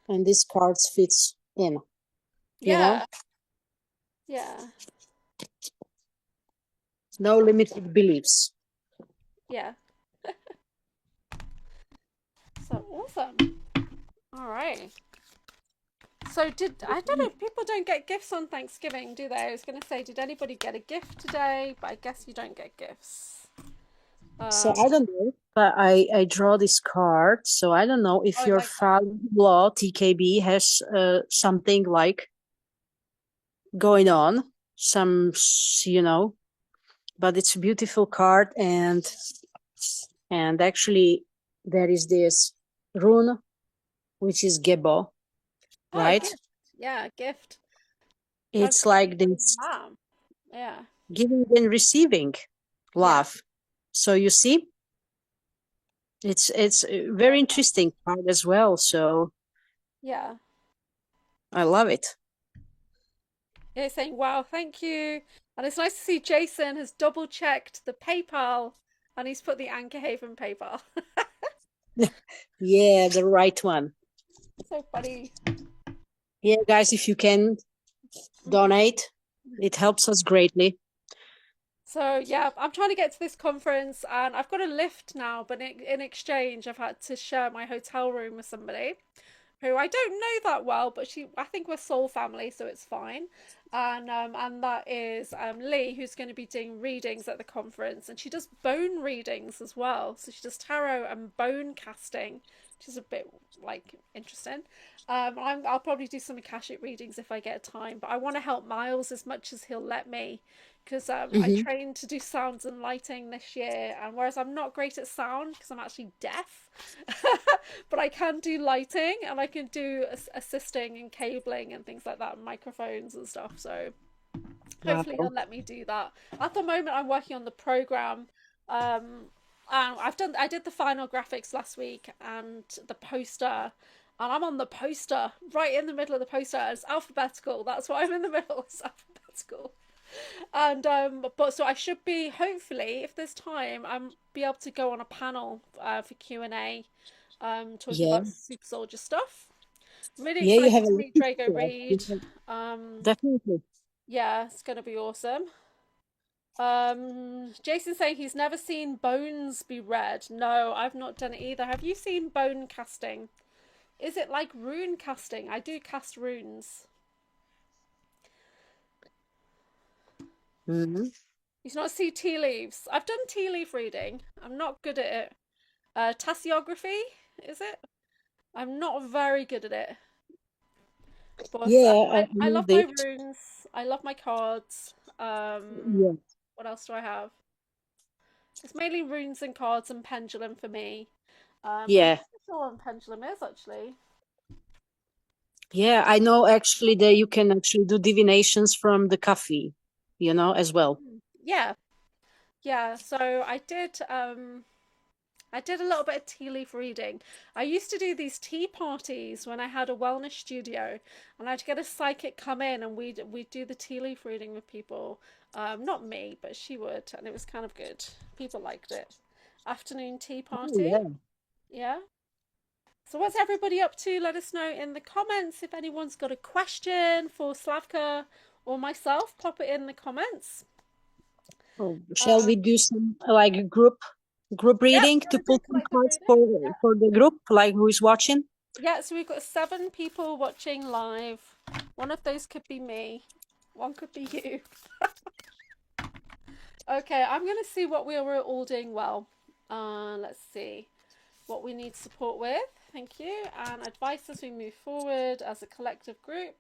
S2: And this card fits in, you know?
S1: Yeah. Yeah.
S2: No limited beliefs.
S1: Yeah. So awesome. All right. So I don't know, people don't get gifts on Thanksgiving, do they? I was going to say, did anybody get a gift today? But I guess you don't get gifts.
S2: So
S1: Um,
S2: I don't know, but I draw this card. So I don't know if
S1: oh,
S2: your
S1: like that.
S2: father-in-law TKB has something like going on, some you know. But it's a beautiful card, and actually there is this rune which is Gebo,
S1: Oh, a
S2: right?
S1: gift. Yeah, a gift.
S2: It's like
S1: Transformation
S2: this
S1: lamb. Yeah.
S2: giving and receiving
S1: Yeah.
S2: love. So you see, it's a very interesting card as well. So
S1: Yeah.
S2: I love it.
S1: Yeah, it's saying, wow, thank you. And it's nice to see Jason has double checked the PayPal and he's put the Anchorhaven PayPal.
S2: Yeah, the right one.
S1: So funny.
S2: Yeah, guys, if you can
S1: Mm.
S2: donate, it helps us greatly.
S1: So yeah, I'm trying to get to this conference and I've got a lift now, but in exchange, I've had to share my hotel room with somebody who I don't know that well, but I think we're soul family, so it's fine. And that is Lee, who's going to be doing readings at the conference, and she does bone readings as well. So she does tarot and bone casting, which is a bit like interesting. I'll probably do some Akashic readings if I get time, but I want to help Miles as much as he'll let me because I
S2: Hmm.
S1: trained to do sounds and lighting this year, and whereas I'm not great at sound because I'm actually deaf, but I can do lighting and I can do assisting and cabling and things like that, and microphones and stuff. So hopefully he'll
S2: Wow.
S1: let me do that. At the moment, I'm working on the program. Um, I did the final graphics last week and the poster, and I'm on the poster right in the middle of the poster. It's alphabetical. That's why I'm in the middle. It's alphabetical. And but so I should be hopefully, if there's time, I'm be able to go on a panel for Q&A, talking
S2: Yeah,
S1: about super soldier stuff. I'm really
S2: yeah, you have
S1: excited
S2: a
S1: to
S2: lot
S1: meet
S2: to
S1: Drago
S2: share.
S1: Reed. Um,
S2: Definitely.
S1: yeah, it's gonna be awesome. Jason's saying he's never seen bones be read. No, I've not done it either. Have you seen bone casting? Is it like rune casting? I do cast runes.
S2: Hmm.
S1: You've not seen tea leaves. I've done tea leaf reading. I'm not good at it. Tasseography, is it? I'm not very good at it. But
S2: Yeah, I
S1: I
S2: know
S1: love my
S2: it.
S1: runes. I love my cards.
S2: Yeah,
S1: What else do I have? It's mainly runes and cards and pendulum for me. I'm not
S2: yeah,
S1: sure what pendulum is actually.
S2: yeah. I know actually that you can actually do divinations from the coffee, as well.
S1: Yeah, yeah. So I did. I did a little bit of tea leaf reading. I used to do these tea parties when I had a wellness studio, and I'd get a psychic come in, and we'd do the tea leaf reading with people. Not me, but she would, and it was kind of good. People liked it. Afternoon tea
S2: Oh,
S1: party.
S2: yeah.
S1: Yeah. So what's everybody up to? Let us know in the comments if anyone's got a question for Slavka or myself. Pop it in the comments.
S2: Oh, shall we
S1: Um,
S2: do some like group
S1: yep,
S2: reading
S1: you
S2: to
S1: want to do
S2: pull some
S1: collective
S2: cards
S1: reading? Yeah.
S2: for the group, like who is watching?
S1: Yeah, so we've got 7 people watching live. One of those could be me. One could be you. Okay, I'm going to see what we were all doing well. Let's see what we need support with. Thank you. And advice as we move forward as a collective group.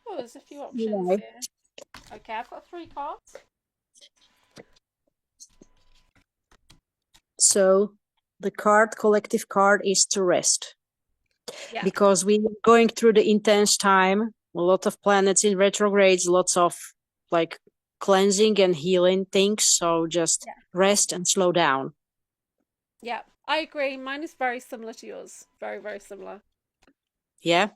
S1: Oh, there's a few options
S2: Right.
S1: here. Okay, I've got 3 cards.
S2: So the collective card is to rest
S1: Yeah,
S2: because we are going through the intense time, a lot of planets in retrogrades, lots of like cleansing and healing things. So just
S1: yeah,
S2: rest and slow down.
S1: yeah. I agree. Mine is very similar to yours. Very, very similar.
S2: Yeah.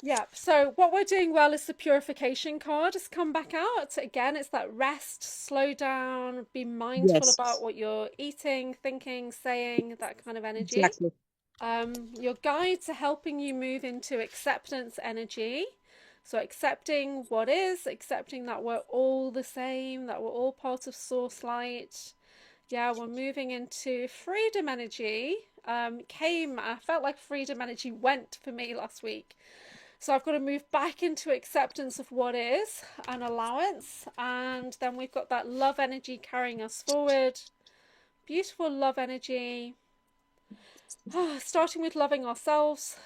S1: Yeah, so what we're doing well is the purification card has come back out. Again, it's that rest, slow down, be mindful
S2: Yes.
S1: about what you're eating, thinking, saying, that kind of energy.
S2: Exactly.
S1: Your guides are helping you move into acceptance energy. So accepting what is, accepting that we're all the same, that we're all part of source light. Yeah, we're moving into freedom energy. I felt like freedom energy went for me last week. So I've got to move back into acceptance of what is and allowance. And then we've got that love energy carrying us forward. Beautiful love energy. Starting with loving ourselves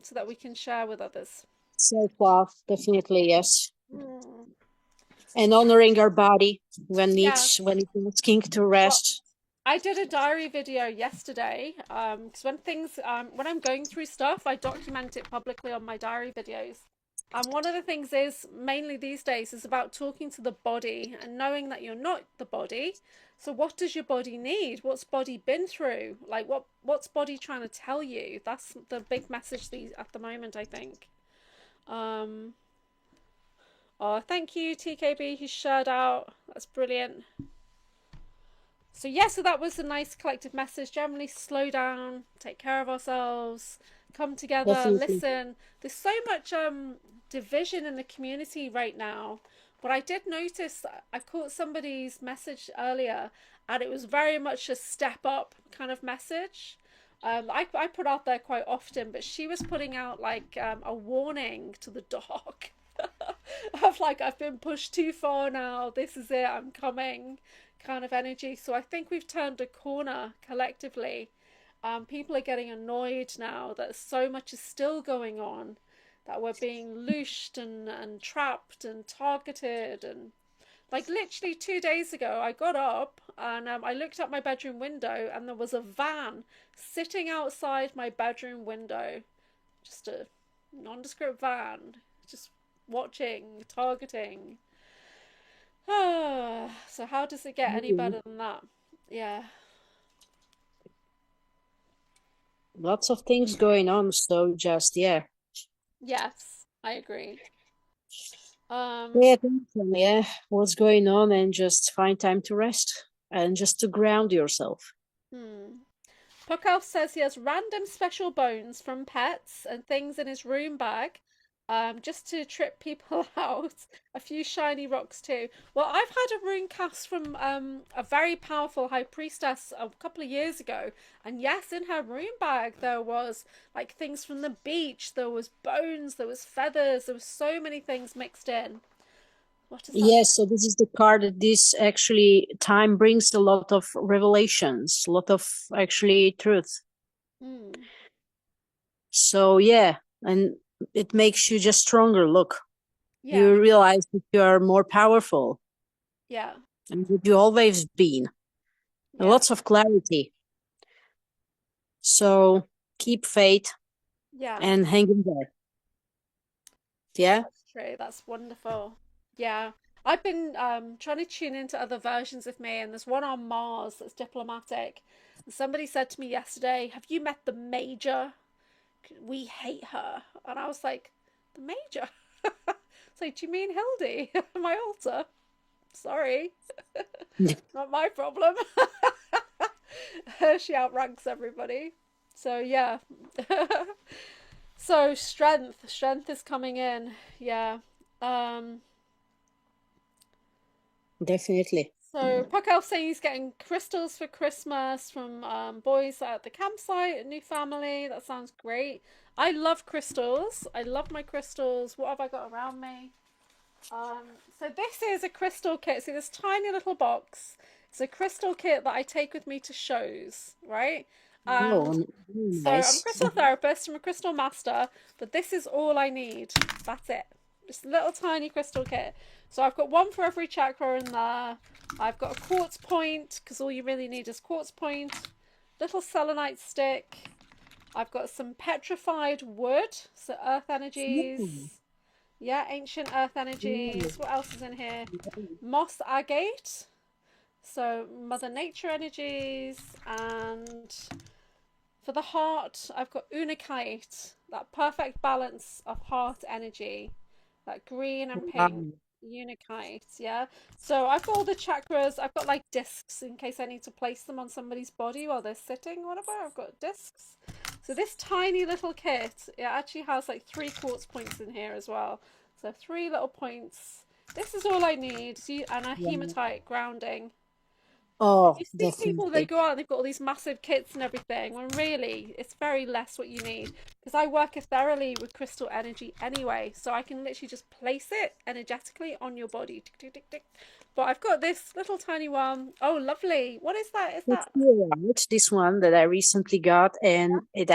S1: so that we can share with others.
S2: Self-love, definitely, yes.
S1: Mm.
S2: And honoring our body
S1: Yeah.
S2: when it's asking to
S1: Well,
S2: rest.
S1: I did a diary video yesterday because when I'm going through stuff, I document it publicly on my diary videos. And one of the things is mainly these days is about talking to the body and knowing that you're not the body. So what does your body need? What's body been through? Like what's body trying to tell you? That's the big message at the moment, I think. Um, oh, thank you, TKB, who shared out. That's brilliant. So yeah, so that was a nice collective message. Generally slow down, take care of ourselves, come together,
S2: Definitely.
S1: listen. There's so much division in the community right now. But I did notice I caught somebody's message earlier, and it was very much a step up kind of message. I put out there quite often, but she was putting out like a warning to the dog of like, I've been pushed too far now. This is it. I'm coming kind of energy. So I think we've turned a corner collectively. People are getting annoyed now that so much is still going on, that we're being loosed and trapped and targeted. And like literally 2 days ago, I got up and I looked out my bedroom window and there was a van sitting outside my bedroom window. Just a nondescript van, just watching, targeting. So how does it get any
S2: Mhm.
S1: better than that? Yeah.
S2: Lots of things going on, so just yeah.
S1: Yes, I agree.
S2: Yeah,
S1: Um,
S2: yeah, what's going on and just find time to rest and just to ground yourself.
S1: hmm. Puckoff says he has random special bones from pets and things in his room bag, just to trip people out. A few shiny rocks too. Well, I've had a rune cast from a very powerful high priestess a couple of years ago, and yes, in her rune bag there was like things from the beach. There was bones. There was feathers. There was so many things mixed in. What does that say?
S2: Yes, so this is the card that this actually time brings a lot of revelations, a lot of actually truth.
S1: Hmm.
S2: So yeah, and it makes you just stronger. Look,
S1: Yeah.
S2: you realize that you are more powerful
S1: Yeah.
S2: and that you always been. And
S1: Yeah.
S2: lots of clarity. So keep faith
S1: Yeah.
S2: and hang in there. Yeah.
S1: That's true. That's wonderful. Yeah. I've been trying to tune into other versions of me, and there's one on Mars that's diplomatic. Somebody said to me yesterday, "Have you met the Major? We hate her." And I was like, "The Major?" It's like, "Do you mean Hildy, my altar?" Sorry, not my problem. She outranks everybody. So yeah. So strength is coming in. Yeah. Um,
S2: Definitely.
S1: so Puckel's saying he's getting crystals for Christmas from boys at the campsite, a new family. That sounds great. I love crystals. I love my crystals. What have I got around me? Um, so this is a crystal kit. See this tiny little box. It's a crystal kit that I take with me to shows, right?
S2: Oh,
S1: And so I'm a
S2: nice.
S1: crystal therapist, I'm a crystal master, but this is all I need. That's it. Just a little tiny crystal kit. So I've got one for every chakra in there. I've got a quartz point, because all you really need is quartz point. Little selenite stick. I've got some petrified wood, so earth
S2: Mm.
S1: energies. Yeah, ancient earth energies. What else is in here? Moss agate. So Mother Nature energies. And for the heart, I've got unakite. That perfect balance of heart energy. That green and pink.
S2: Wow.
S1: Unakite, yeah. So I've got all the chakras. I've got like discs in case I need to place them on somebody's body while they're sitting, whatever. I've got discs. So this tiny little kit, it actually has like 3 quartz points in here as well. So 3 little points. This is all I need. And a
S2: Yeah.
S1: hematite grounding.
S2: Oh,
S1: You see people, they
S2: definitely.
S1: go out and they've got all these massive kits and everything, when really it's very less what you need. Because I work ethereally with crystal energy anyway, so I can literally just place it energetically on your body. Tick, tick, tick, tick. But I've got this little tiny one. Oh, lovely. What is that? Is
S2: That's
S1: that?
S2: cool, right? This one that I recently got, and it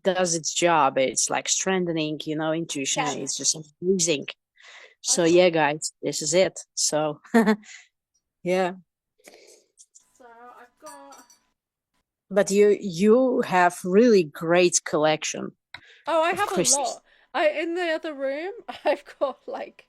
S2: does its job. It's like strengthening, intuition.
S1: Yes.
S2: It's just amazing.
S1: I've
S2: So
S1: got.
S2: yeah, guys, this is it. So yeah,
S1: So I've got.
S2: but you have really great collection
S1: Oh, I
S2: of
S1: have a
S2: crystals.
S1: lot. I in the other room, I've got like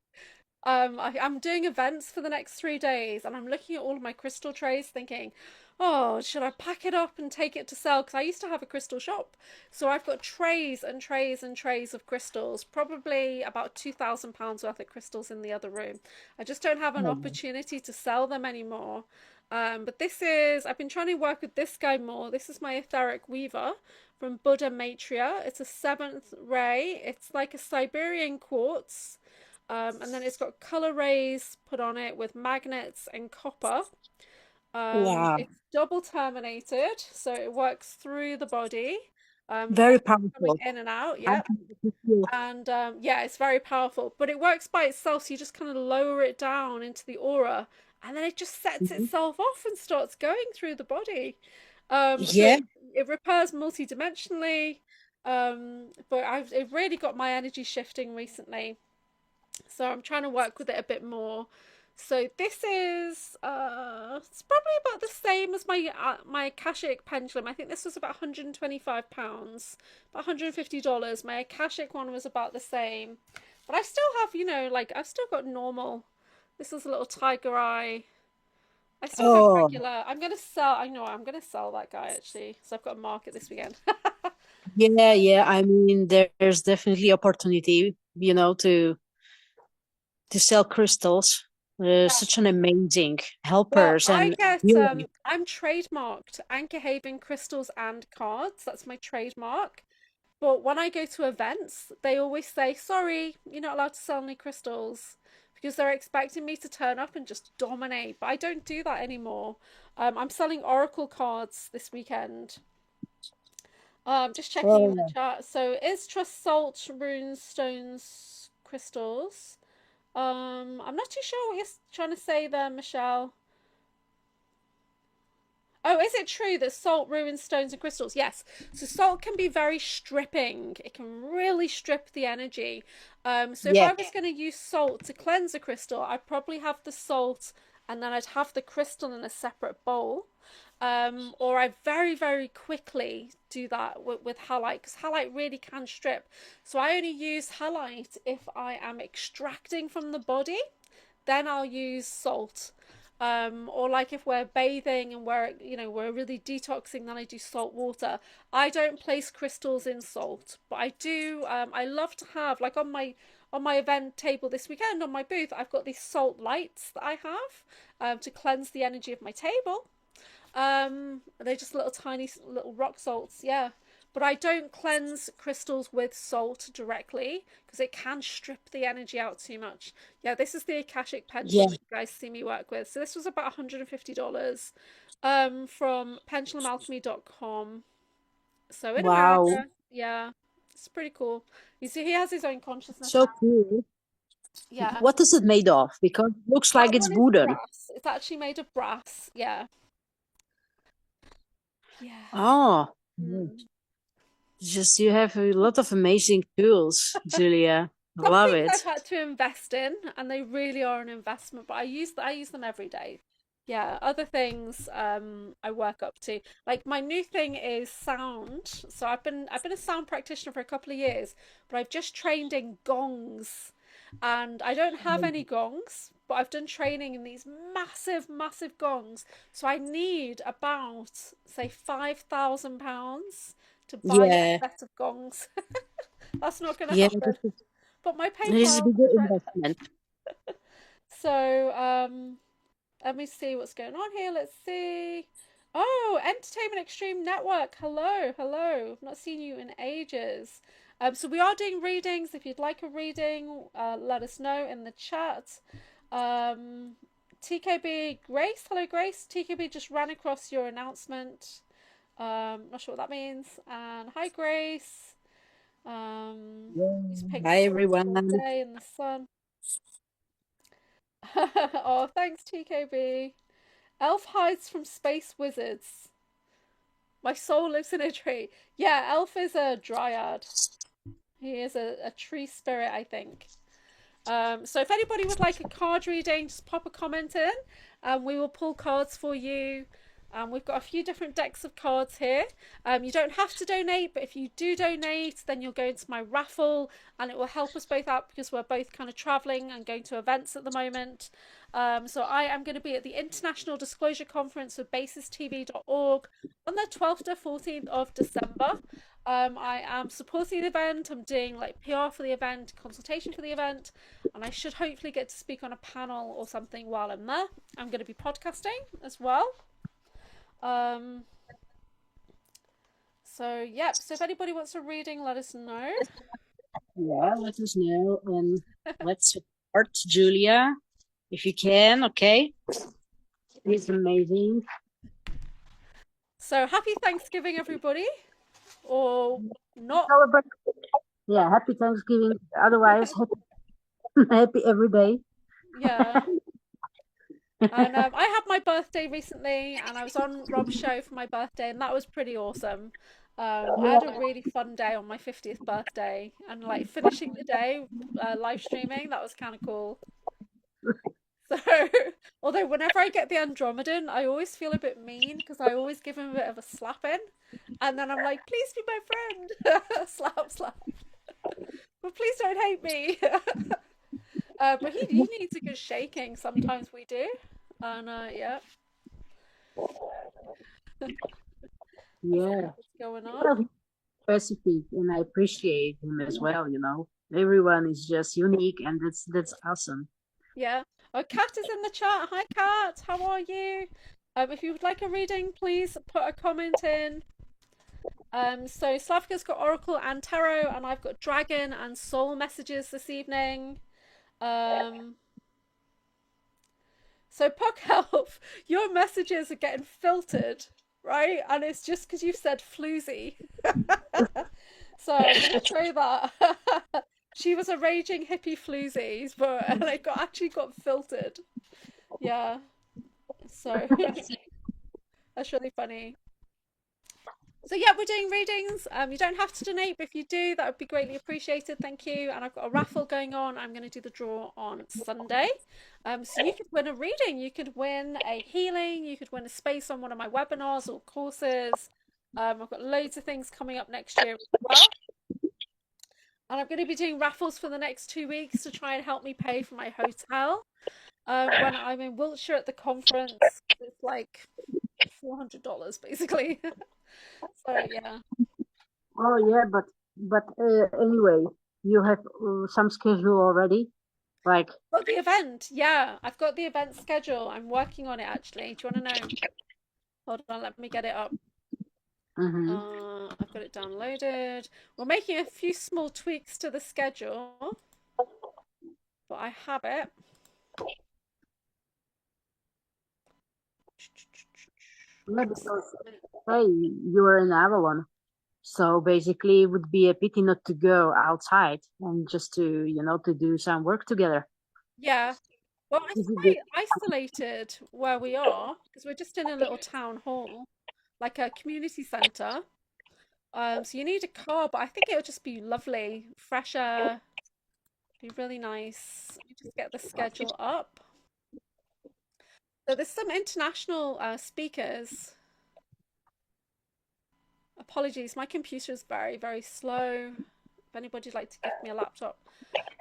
S1: I'm doing events for the next 3 days, and I'm looking at all of my crystal trays, thinking, "Oh, should I pack it up and take it to sell?" Because I used to have a crystal shop, so I've got trays and trays and trays of crystals, probably about £2,000 worth of crystals in the other room. I just don't have an
S2: Oh,
S1: opportunity to sell them anymore. But this is, I've been trying to work with this guy more. This is my etheric weaver from Buddha Maitreya. It's a seventh ray. It's like a Siberian quartz. And then it's got color rays put on it with magnets and copper.
S2: wow,
S1: It's double terminated, so it works through the body.
S2: very
S1: Energy coming
S2: powerful.
S1: in and out.
S2: I
S1: Yep.
S2: can feel.
S1: And yeah, it's very powerful, but it works by itself. So you just kind of lower it down into the aura, and then it just sets
S2: Mhm.
S1: itself off and starts going through the body. So
S2: Yeah.
S1: it repairs multidimensionally. But it really got my energy shifting recently, so I'm trying to work with it a bit more. So this is it's probably about the same as my Akashic pendulum. I think this was about £125, about $150. My Akashic one was about the same, but I still have, like I've still got normal. This is a little tiger eye. I still have
S2: Oh,
S1: regular. I'm gonna sell. I know I'm gonna sell that guy actually. So I've got a market this weekend.
S2: yeah, yeah. I mean, there's definitely opportunity, to sell crystals.
S1: Yeah.
S2: Such an amazing
S1: Well,
S2: helpers
S1: I
S2: and
S1: get
S2: healing.
S1: I'm trademarked Anchorhaven crystals and cards. That's my trademark. But when I go to events, they always say, "Sorry, you're not allowed to sell any crystals," because they're expecting me to turn up and just dominate. But I don't do that anymore. I'm selling oracle cards this weekend. Just checking in the
S2: Oh,
S1: chat. So is trust salt, runes, stones, crystals? I'm not too sure what you're trying to say there, Michelle. Oh, is it true that salt ruins stones and crystals? Yes. So salt can be very stripping. It can really strip the energy. So if
S2: yeah.
S1: I was going to use salt to cleanse a crystal, I'd probably have the salt and then I'd have the crystal in a separate bowl. Or I very, very quickly do that with halite, because halite really can strip. So I only use halite if I am extracting from the body, then I'll use salt. Or like if we're bathing and we're really detoxing, then I do salt water. I don't place crystals in salt, but I do. I love to have, like, on my event table this weekend on my booth, I've got these salt lights that I have to cleanse the energy of my table. They're just little tiny little rock salts, yeah. But I don't cleanse crystals with salt directly because it can strip the energy out too much. Yeah, this is the Akashic
S2: Yeah.
S1: pendulum that you guys see me work with. So this was about $150 from pendulumalchemy.com. So in
S2: Wow.
S1: America, yeah, it's pretty cool. You see, he has his own consciousness
S2: So
S1: now.
S2: cool.
S1: Yeah,
S2: What is it made of? Because it looks
S1: that
S2: like it's
S1: one is
S2: wooden.
S1: brass. It's actually made of brass. Yeah, yeah.
S2: Oh, mm.
S1: Hmm.
S2: Just you have a lot of amazing tools, Julia. I
S1: Some
S2: love
S1: things I've
S2: it.
S1: had to invest in, and they really are an investment, but I use them every day. Yeah, other things I work up to. Like my new thing is sound. So I've been a sound practitioner for a couple of years, but I've just trained in gongs. And I don't have any gongs, but I've done training in these massive, massive gongs. So I need about, say, £5,000 to buy a
S2: Yeah,
S1: set of gongs. That's not going to
S2: yeah,
S1: happen. But my
S2: it is a
S1: PayPal
S2: bigger
S1: address.
S2: investment.
S1: So, let me see what's going on here. Let's see. Oh, Entertainment Extreme Network. Hello, hello. I've not seen you in ages. So we are doing readings. If you'd like a reading, let us know in the chat. Um, TKB Grace. Hello, Grace. TKB just ran across your announcement. Not sure what that means. And hi, Grace.
S2: Yeah.
S1: These pigs
S2: Hi,
S1: sitting all
S2: everyone.
S1: day in the sun. Oh, thanks, TKB. Elf hides from space wizards. My soul lives in a tree. Yeah, Elf is a dryad. He is a tree spirit, I think. So if anybody would like a card reading, just pop a comment in and we will pull cards for you. We've got a few different decks of cards here. You don't have to donate, but if you do donate, then you'll go into my raffle and it will help us both out because we're both kind of traveling and going to events at the moment. So I am going to be at the International Disclosure Conference of basistv.org on the 12th to 14th of December. I am supporting the event. I'm doing like PR for the event, consultation for the event, and I should hopefully get to speak on a panel or something while I'm there. I'm going to be podcasting as well. Um, so yep. So if anybody wants a reading, let us know.
S2: Yeah, let us know. And let's support Julia if you can, okay? It's amazing.
S1: So happy Thanksgiving, everybody, or not.
S2: Celebrate. Yeah, happy Thanksgiving. Otherwise, happy, happy every day.
S1: Yeah. And I had my birthday recently, and I was on Rob's show for my birthday, and that was pretty awesome. I had a really fun day on my 50th birthday, and like finishing the day live streaming, that was kind of cool. So, although whenever I get the Andromedan, I always feel a bit mean because I always give him a bit of a slapping, and then I'm like, please be my friend, slap, slap, but please don't hate me. But he needs a good shaking. Sometimes we do, and yeah. Let's see
S2: Yeah.
S1: what's going on.
S2: Well, specific, and I appreciate him as well, Everyone is just unique, and that's awesome.
S1: Yeah. Oh, Kat is in the chat. Hi, Kat. How are you? If you would like a reading, please put a comment in. So Slavka's got Oracle and Tarot, and I've got Dragon and Soul messages this evening. Um, so Puck Elf, your messages are getting filtered, right? And it's just because you said floozy. So I'm gonna show that. She was a raging hippie floozy, but and it got actually got filtered. Yeah. So that's really funny. So yeah, we're doing readings. You don't have to donate, but if you do, that would be greatly appreciated. Thank you. And I've got a raffle going on. I'm going to do the draw on Sunday. So you could win a reading, you could win a healing, you could win a space on one of my webinars or courses. I've got loads of things coming up next year as well. And I'm going to be doing raffles for the next 2 weeks to try and help me pay for my hotel. when I'm in Wiltshire at the conference. It's like $400 basically. So yeah.
S2: Oh yeah, but anyway, you have some schedule already. Like,
S1: But the event, yeah, I've got the event schedule. I'm working on it actually. Do you want to know? Hold on, let me get it up.
S2: hmm
S1: I've got it downloaded. We're making a few small tweaks to the schedule, but I have it.
S2: yeah, because hey, you are in Avalon, so basically, it would be a pity not to go outside and just to to do some work together.
S1: Yeah. Well, it's
S2: This is the-
S1: quite isolated where we are because we're just in a little town hall, like a community centre. So you need a car, but I think it would just be lovely, fresh air, be really nice. Let me just get the schedule up. So there's some international speakers. Apologies, my computer is very, very slow. If anybody'd like to give me a laptop.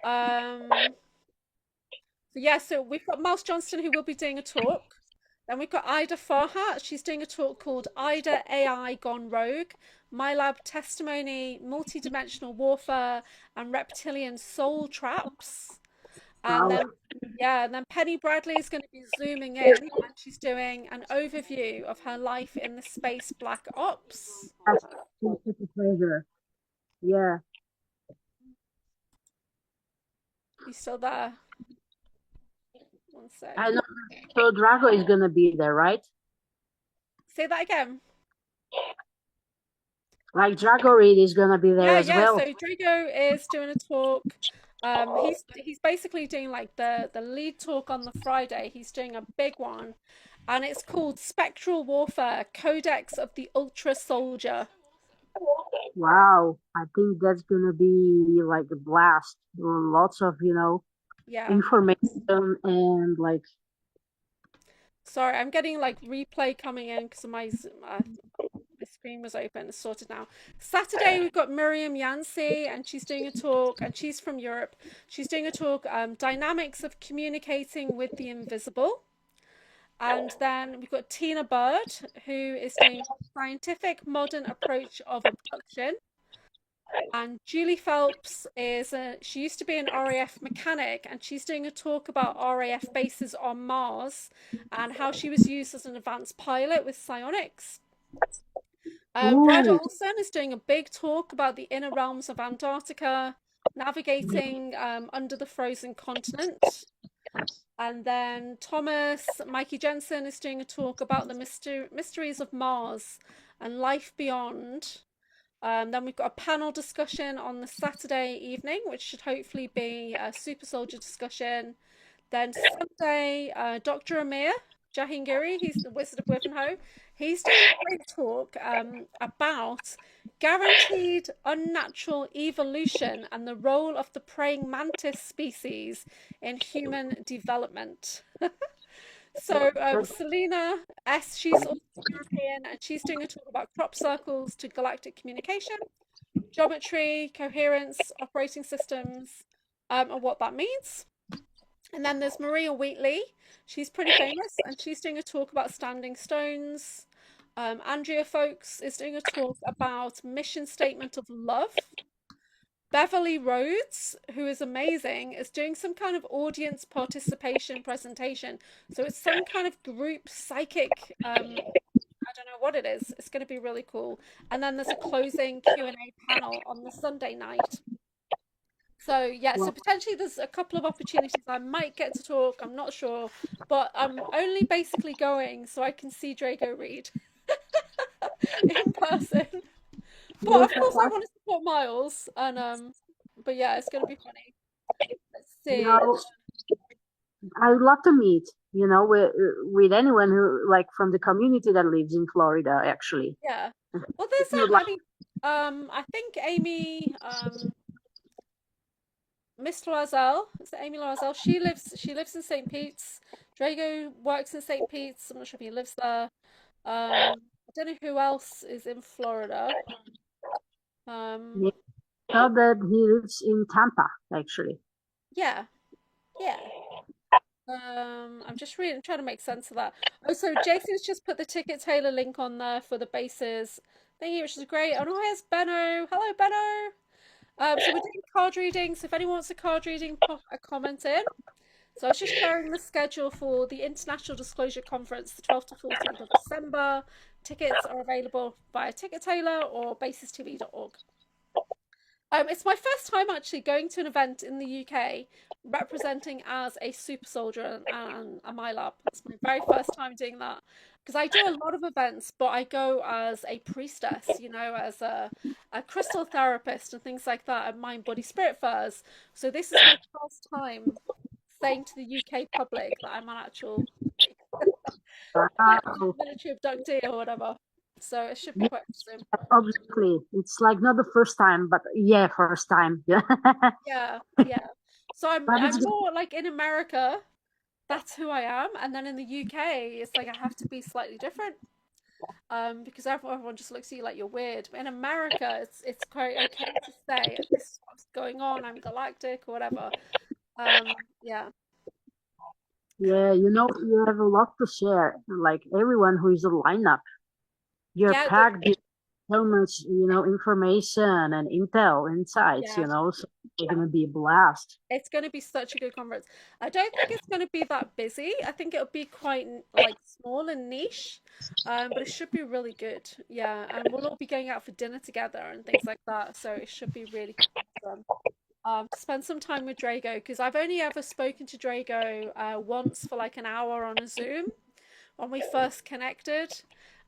S1: So yeah, so we've got Miles Johnston who will be doing a talk. Then we've got Ida Farhat. She's doing a talk called Ida AI Gone Rogue, My Lab Testimony, Multidimensional Warfare, and Reptilian Soul Traps. And
S2: wow,
S1: then, yeah, and then Penny Bradley is going to be zooming in and she's doing an overview of her life in the space Black Ops.
S2: that's such a pleasure. Yeah,
S1: You still there? One sec.
S2: I know. So Drago is gonna be there, right?
S1: Say that again.
S2: Like Drago Reed is gonna be there
S1: Yeah,
S2: as
S1: yeah.
S2: well.
S1: So Drago is doing a talk. He's basically doing like the lead talk on the Friday. He's doing a big one, and it's called Spectral Warfare: Codex of the Ultra Soldier.
S2: Wow, I think that's gonna be like a blast. Lots of
S1: Yeah.
S2: information and like
S1: Sorry, I'm getting like replay coming in because my screen was open. It's sorted now. Saturday we've got Miriam Yancey and she's doing a talk and she's from Europe. She's doing a talk, Dynamics of Communicating with the Invisible. And then we've got Tina Bird, who is doing Scientific Modern Approach of Abduction. And Julie Phelps she used to be an RAF mechanic and she's doing a talk about RAF bases on Mars and how she was used as an advanced pilot with psionics. Brad
S2: ooh,
S1: Olson is doing a big talk about the inner realms of Antarctica, navigating under the frozen continent. And then Mikey Jensen is doing a talk about the mysteries of Mars and life beyond. Then we've got a panel discussion on the Saturday evening, which should hopefully be a super soldier discussion. Then Sunday, Dr. Amir Jahangiri, he's the Wizard of Wivenhoe. He's doing a great talk about guaranteed unnatural evolution and the role of the praying mantis species in human development. So Selena S, she's also European, and she's doing a talk about crop circles to galactic communication, geometry, coherence, operating systems, and what that means. And then there's Maria Wheatley. She's pretty famous, and she's doing a talk about standing stones. Andrea Folks is doing a talk about mission statement of love. Beverly Rhodes, who is amazing, is doing some kind of audience participation presentation. So it's some kind of group psychic. I don't know what it is. It's going to be really cool. And then there's a closing Q&A panel on the Sunday night. So yeah, so
S2: well,
S1: potentially there's a couple of opportunities I might get to talk. I'm not sure, but I'm only basically going so I can see Drago Reed in person. But of course, I want to support Miles, and but yeah, it's gonna be funny. Let's
S2: you
S1: see.
S2: know, I would love to meet, with anyone who like from the community that lives in Florida, actually.
S1: Yeah. Well,
S2: If
S1: there's
S2: you would
S1: I
S2: like,
S1: mean, I think Amy, Miss Loisel, it's Amy Loisel. She lives in St. Pete's. Drago works in St. Pete's. I'm not sure if he lives there. I don't know who else is in Florida. Um,
S2: yeah, tell that he lives in Tampa, actually.
S1: yeah, yeah. I'm just reading, trying to make sense of that. Oh, so Jason's just put the Ticket Tailor link on there for the bases thingy, which is great. Oh, no, here's Benno. Hello, Benno. So we're doing card readings. If anyone wants a card reading, pop a comment in. So I was just sharing the schedule for the International Disclosure Conference, the 12th to 14th of December. Tickets are available via Ticket Tailor or basistv.org. It's my first time actually going to an event in the UK representing as a super soldier and a MyLab. It's my very first time doing that because I do a lot of events, but I go as a priestess, as a crystal therapist and things like that at Mind Body Spirit Fairs. So this is my first time saying to the UK public that I'm an actual
S2: Wow.
S1: military abductee or whatever. So it should be
S2: Yeah,
S1: quite soon.
S2: obviously, it's like not the first time, but yeah, first time. Yeah,
S1: Yeah, yeah. So I'm
S2: but it's
S1: I'm
S2: good.
S1: more like in America, that's who I am, and then in the UK, it's like I have to be slightly different. Because everyone just looks at you like you're weird. But in America, it's quite okay to say this is what's going on. I'm galactic or whatever. Yeah,
S2: Yeah, you have a lot to share. Like everyone who is a lineup, you're
S1: yeah,
S2: packed with so much, information and intel, insights.
S1: yeah.
S2: So it's gonna be a blast.
S1: It's going to be such a good conference. I don't think it's going to be that busy. I think it'll be quite like small and niche, but it should be really good. Yeah, and we'll all be going out for dinner together and things like that. So it should be really fun. To spend some time with Drago because I've only ever spoken to Drago once for like an hour on a Zoom when we first connected,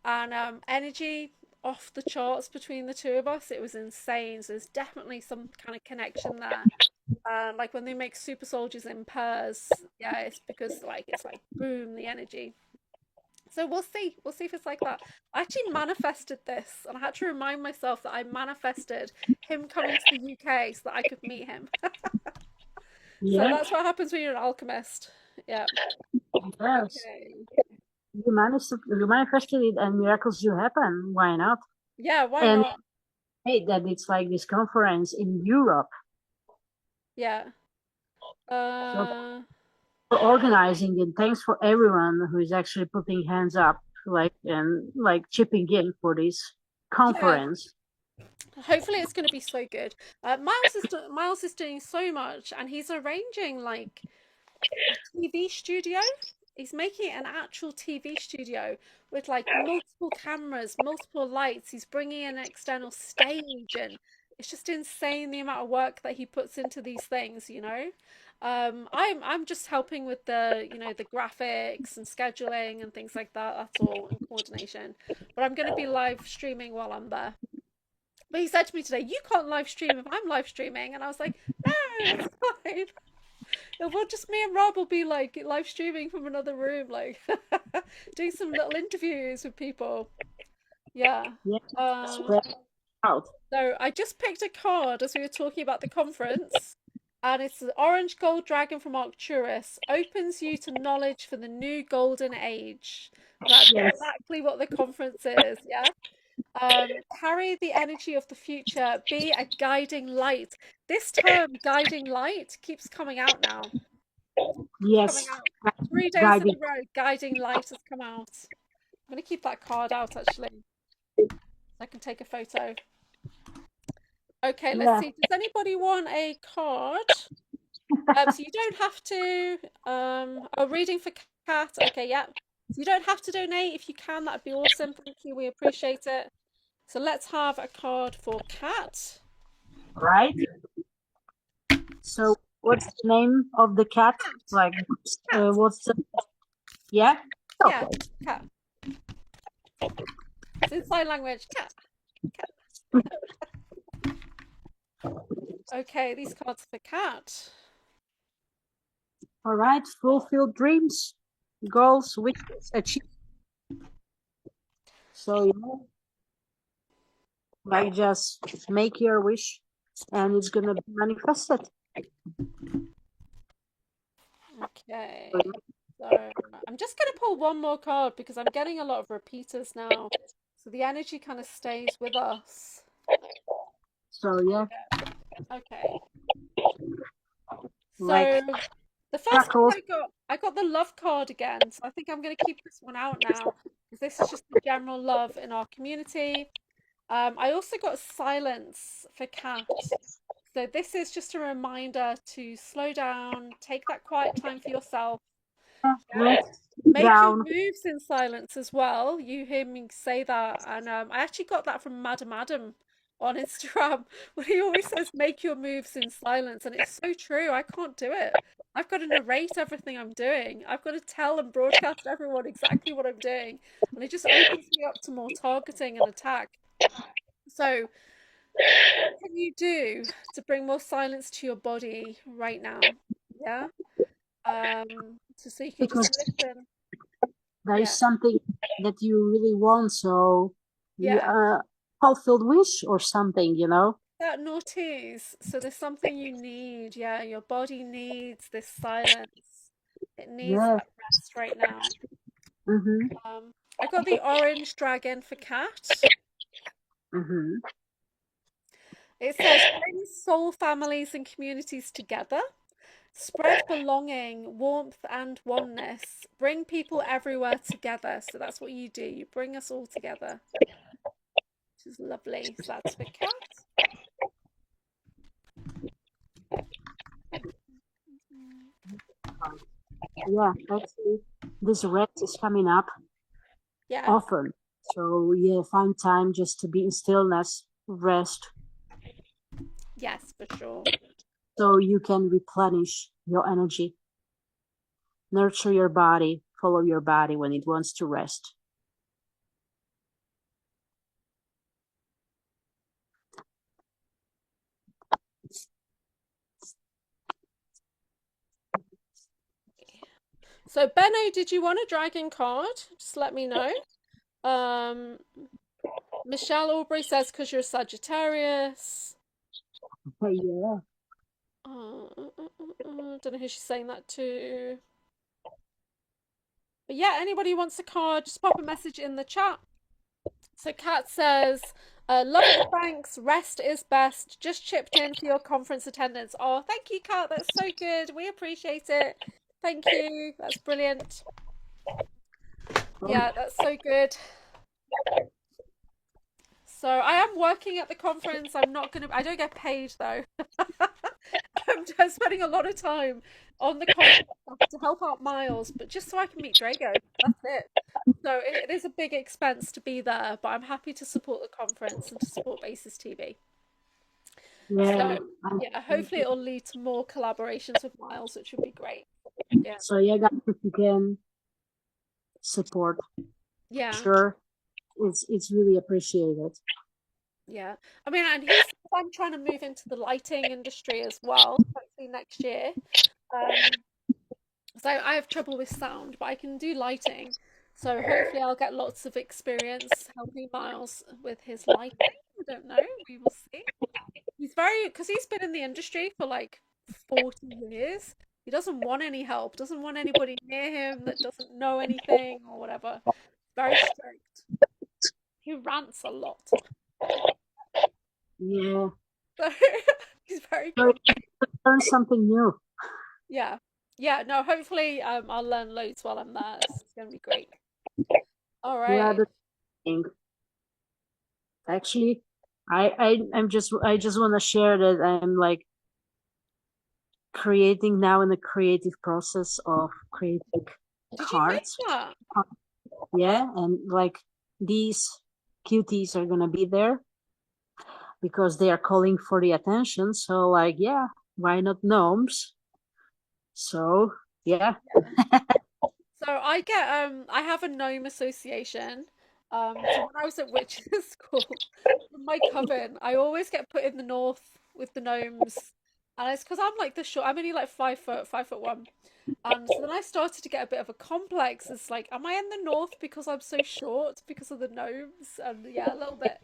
S1: and energy off the charts between the two of us. It was insane. So there's definitely some kind of connection there. Like when they make super soldiers in pairs, yeah, it's because like it's like boom, the energy. So we'll see. We'll see if it's like that. I actually manifested this, and I had to remind myself that I manifested him coming to the UK so that I could meet him. So
S2: Yeah,
S1: that's what happens when you're an alchemist. Yeah.
S2: yes.
S1: Okay.
S2: You manifested it, and miracles do happen. Why not?
S1: Yeah, why
S2: And
S1: not?
S2: hey, that it's like this conference in Europe.
S1: Yeah.
S2: So
S1: Uh,
S2: for organizing and thanks for everyone who is actually putting hands up, like and like chipping in for this
S1: yeah.
S2: conference.
S1: Hopefully it's going to be so good. Miles is doing so much, and he's arranging like a TV studio. He's making it an actual TV studio with like multiple cameras, multiple lights. He's bringing in an external stage, and it's just insane the amount of work that he puts into these things. I'm just helping with the graphics and scheduling and things like that. That's all in coordination. But I'm going to be live streaming while I'm there. But he said to me today, "You can't live stream if I'm live streaming," and I was like, "No, it's fine." Well, just me and Rob will be like live streaming from another room, like doing some little interviews with people. Yeah.
S2: Yeah,
S1: Um,
S2: spread out.
S1: so I just picked a card as we were talking about the conference, and it's the Orange Gold Dragon from Arcturus. Opens you to knowledge for the new golden age. That's
S2: Yes,
S1: exactly what the conference is. Yeah. Carry the energy of the future. Be a guiding light. This term, guiding light, keeps coming out now. Coming
S2: yes,
S1: out 3 days in
S2: guiding.
S1: a row. Guiding light has come out. I'm going to keep that card out actually. I can take a photo. Okay, let's
S2: Yeah,
S1: see. Does anybody want a card? So you don't have to. Oh, reading for Cat. Okay, yeah. So you don't have to donate. If you can, that'd be awesome. Thank you. We appreciate it. So let's have a card for Cat.
S2: right. So, what's the name of the cat?
S1: Cat.
S2: Like,
S1: Cat.
S2: what's the? Yeah.
S1: Yeah,
S2: Okay.
S1: cat. It's in sign language. Cat. Cat. Okay, these cards for Cat.
S2: All right. Fulfill dreams, goals, wishes, achieve. So like just make your wish, and it's gonna be manifested.
S1: Okay. So I'm just going to pull one more card because I'm getting a lot of repeaters now. So the energy kind of stays with us.
S2: So yeah,
S1: Okay.
S2: like
S1: So the first card
S2: miracles.
S1: I got, I got the love card again, so I think I'm going to keep this one out now because this is just the general love in our community. I also got silence for cat. So this is just a reminder to slow down, take that quiet time for yourself. Yeah.
S2: Rest
S1: Make your
S2: down.
S1: moves in silence as well. You hear me say that, and I actually got that from Madam Adam on Instagram, where he always says, "Make your moves in silence," and it's so true. I can't do it. I've got to narrate everything I'm doing. I've got to tell and broadcast everyone exactly what I'm doing, and it just opens me up to more targeting and attack. So, what can you do to bring more silence to your body right now? Yeah. So you can just
S2: Because
S1: listen.
S2: there is
S1: Yeah.
S2: something that you really want, so
S1: Yeah.
S2: fulfilled wish or something, you know?
S1: That naughties. So there's something you need. Yeah, your body needs this silence. It needs
S2: Yeah.
S1: that rest right now.
S2: Mm-hmm.
S1: I got the orange dragon for cat.
S2: Mm-hmm.
S1: It says bring soul families and communities together. Spread belonging, warmth, and oneness. Bring people everywhere together. So that's what you do. You bring us all together, which is lovely. So that's for cat.
S2: Yeah, actually, this rest is coming up
S1: Yeah.
S2: often. So yeah, find time just to be in stillness, rest,
S1: Yes, for sure.
S2: so you can replenish your energy, nurture your body, follow your body when it wants to rest.
S1: So, Benno, did you want a dragon card? Just let me know. Um, Michelle Aubrey says because you're Sagittarius.
S2: Yeah.
S1: Don't know who she's saying that to. But yeah, anybody who wants a card, just pop a message in the chat. So Kat says, love it, thanks. Rest is best. Just chipped in for your conference attendance. Oh, thank you, Kat. That's so good. We appreciate it. Thank you. That's brilliant. Yeah, that's so good. So I am working at the conference. I don't get paid though. I'm just spending a lot of time on the conference to help out Miles, but just so I can meet Drago. That's it. So it is a big expense to be there, but I'm happy to support the conference and to support Basis TV.
S2: Yeah.
S1: So yeah, hopefully it'll lead to more collaborations with Miles, which would be great. Yeah.
S2: So yeah, guys, if you can support,
S1: Yeah.
S2: sure, it's really appreciated.
S1: Yeah. I mean, and I'm trying to move into the lighting industry as well, hopefully next year. Um, So I have trouble with sound, but I can do lighting. So hopefully I'll get lots of experience helping Miles with his lighting. I don't know. We will see. Because he's been in the industry for like 40 years. He doesn't want any help, doesn't want anybody near him that doesn't know anything or whatever. Very strict. He rants a lot.
S2: Yeah.
S1: So he's very
S2: So
S1: grumpy.
S2: learn something new.
S1: Yeah. Yeah, no, hopefully I'll learn loads while I'm there. It's gonna be great. All
S2: Yeah,
S1: right.
S2: the thing. Actually, I just want to share that I'm like creating now in the creative process of creating
S1: Did you make
S2: cards.
S1: that?
S2: Yeah, and like these cuties are gonna be there because they are calling for the attention. So like, yeah, why not gnomes? So yeah.
S1: So I have a gnome association. So when I was at witches school, in my coven, I always get put in the north with the gnomes. And it's because I'm like the short, I'm only like 5 foot, 5'1". And so then I started to get a bit of a complex. It's like, am I in the north because I'm so short because of the gnomes? And yeah, a little bit.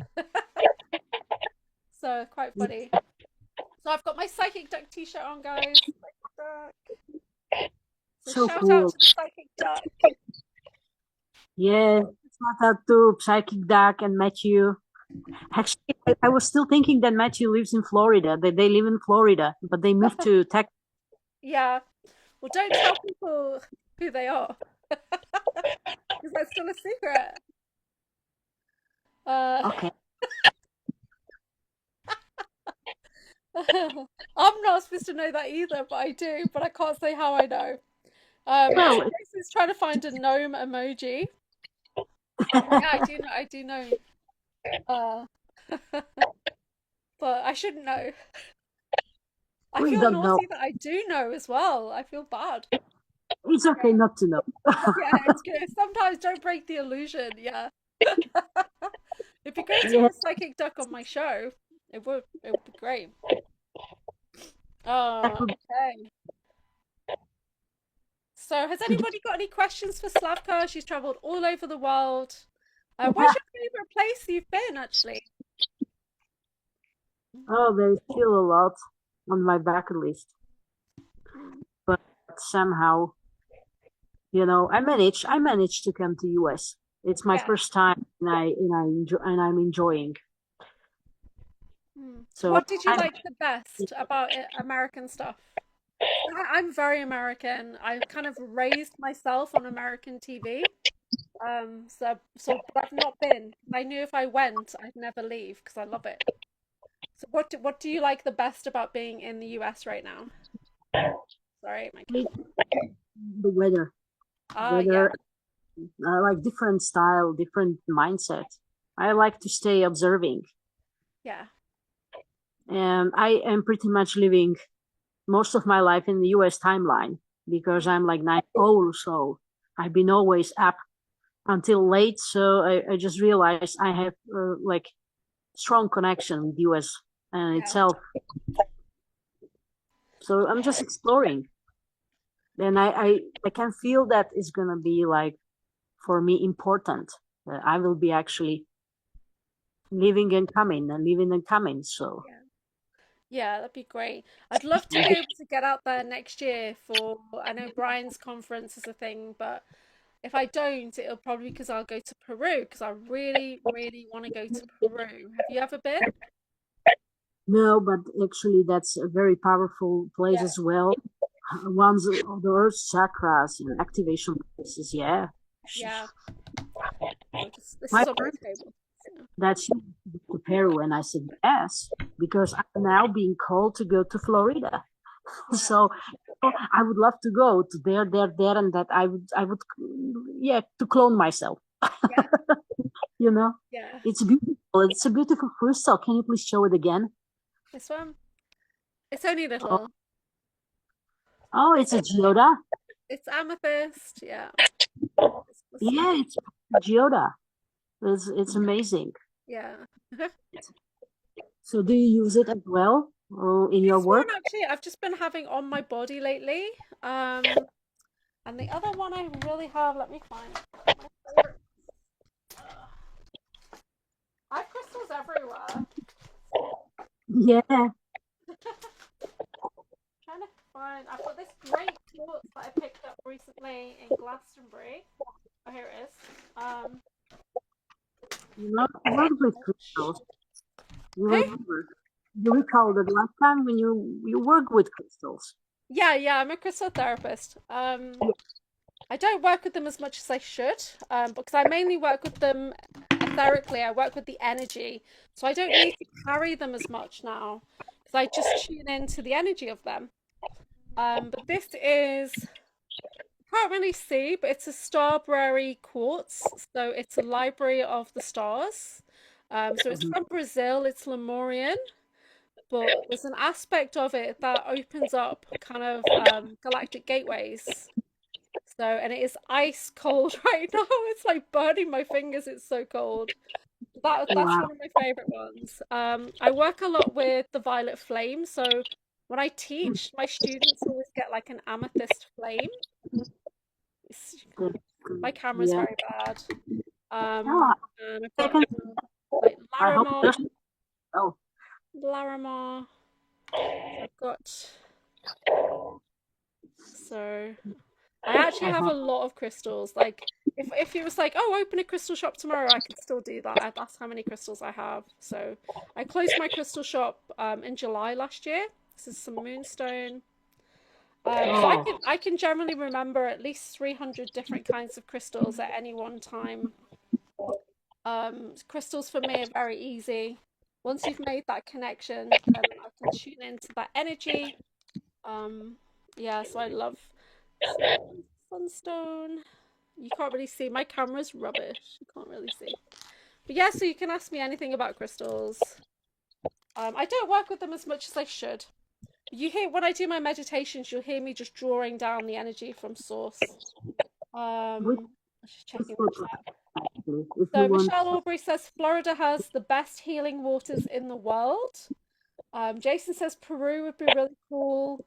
S1: So quite funny. So I've got my psychic duck t-shirt on, guys. Psychic duck. So
S2: So
S1: shout out
S2: cool.
S1: to the psychic duck.
S2: Yeah, shout out to Psychic Duck and Matthew. Actually, I was still thinking that Matthew lives in Florida. That they live in Florida, but they moved to Texas.
S1: Yeah. Well, don't tell people who they are, because that's still a secret. Uh,
S2: Okay.
S1: I'm not supposed to know that either, but I do, but I can't say how I know. So
S2: Well,
S1: Grace is trying to find a gnome emoji. Yeah, I do know. Uh, but I shouldn't know. I
S2: we
S1: feel
S2: don't know.
S1: naughty that I do know as well. I feel bad.
S2: It's okay
S1: Yeah,
S2: not to know.
S1: yeah, it's good. Sometimes don't break the illusion. Yeah. It'd be great to
S2: Yeah.
S1: have a psychic duck on my show. It would. It would be great.
S2: That
S1: Oh,
S2: would
S1: okay. So, has
S2: be.
S1: anybody got any questions for Slavka? She's traveled all over the world. Where's your favorite place you've been, actually?
S2: Oh, there's still a lot on my bucket list,
S1: Mm,
S2: but somehow, I managed to come to US. It's my
S1: yeah.
S2: first time, and I'm enjoying.
S1: Mm.
S2: So
S1: What did you
S2: I
S1: like the best about American stuff? I'm very American. I kind of raised myself on American TV. But I've not been. I knew if I went, I'd never leave because I love it. So what do you like the best about being in the US right now? Sorry, my cat.
S2: hate the weather.
S1: Ah, yeah,
S2: Weather, I like different style, different mindset. I like to stay observing,
S1: yeah,
S2: and I am pretty much living most of my life in the US timeline because
S1: mm,
S2: I'm like 9 old, so I've been always up until late. So I just realized I have like strong connection with US
S1: yeah,
S2: itself. So I'm just exploring, and I can feel that it's gonna be like for me important. I will be actually living and coming and living and coming. So
S1: yeah. Yeah, that'd be great. I'd love to be able to get out there next year for, I know Brian's conference is a thing, but if I don't, it'll probably because I'll go to Peru because I really, really want to go to Peru. Have you ever been?
S2: no, but actually that's a very powerful place
S1: Yeah,
S2: as well. One's of the earth chakras and activation places. Yeah,
S1: yeah. So this
S2: my
S1: is on my
S2: friend
S1: table. So,
S2: that she went to Peru, and I said yes because I'm now being called to go to Florida.
S1: yeah,
S2: So I would love to go to there, and that I would, yeah, to clone myself.
S1: yeah,
S2: You know,
S1: yeah.
S2: it's beautiful. It's a beautiful crystal. Can you please show it again?
S1: This one, it's only
S2: Oh,
S1: little.
S2: oh, it's a geoda.
S1: It's amethyst. Yeah, let's see.
S2: Yeah, it's geoda. It's amazing.
S1: Yeah.
S2: So do you use it as well in your
S1: This one
S2: work?
S1: actually, I've just been having on my body lately. And the other one I really have, let me find my favorite. I have crystals everywhere.
S2: Yeah.
S1: Trying to find. I've got this great quartz that I picked up recently in Glastonbury. Oh, here it is.
S2: You know, work with crystals. You
S1: Who?
S2: remember? You recall the last time when you work with crystals.
S1: Yeah, yeah. I'm a crystal therapist. I don't work with them as much as I should, because I mainly work with them etherically. I work with the energy, so I don't need to carry them as much now because I just tune into the energy of them. But this is can't really see, but it's a Starberry quartz, so it's a library of the stars. So it's
S2: Mhm.
S1: from Brazil. It's Lemurian, but there's an aspect of it that opens up kind of galactic gateways. So, and it is ice cold right now. It's like burning my fingers. It's so cold. That's
S2: Wow.
S1: one of my favorite ones. I work a lot with the violet flame. So when I teach, my students always get like an amethyst flame. It's, my camera's
S2: Yeah.
S1: very bad.
S2: No,
S1: And I've
S2: I
S1: got
S2: can.
S1: like
S2: I hope
S1: Larimar,
S2: there's. Oh,
S1: Larimar. I've got so I actually
S2: I
S1: have
S2: hope.
S1: a lot of crystals. Like if it was like, oh, open a crystal shop tomorrow, I could still do that. That's how many crystals I have. So I closed my crystal shop in July last year. This is some moonstone. So
S2: Oh,
S1: I can generally remember at least 300 different kinds of crystals at any one time. Crystals for me are very easy. Once you've made that connection, then I can tune into that energy. Um, yeah, so I love sunstone. You can't really see. My camera's rubbish. You can't really see. But yeah, so you can ask me anything about crystals. I don't work with them as much as I should. You hear when I do my meditations, you'll hear me just drawing down the energy from source.
S2: which
S1: I'm just checking the
S2: crystal
S1: chat.
S2: actually, if you
S1: So
S2: want.
S1: Michelle Aubrey says Florida has the best healing waters in the world. Jason says Peru would be really cool.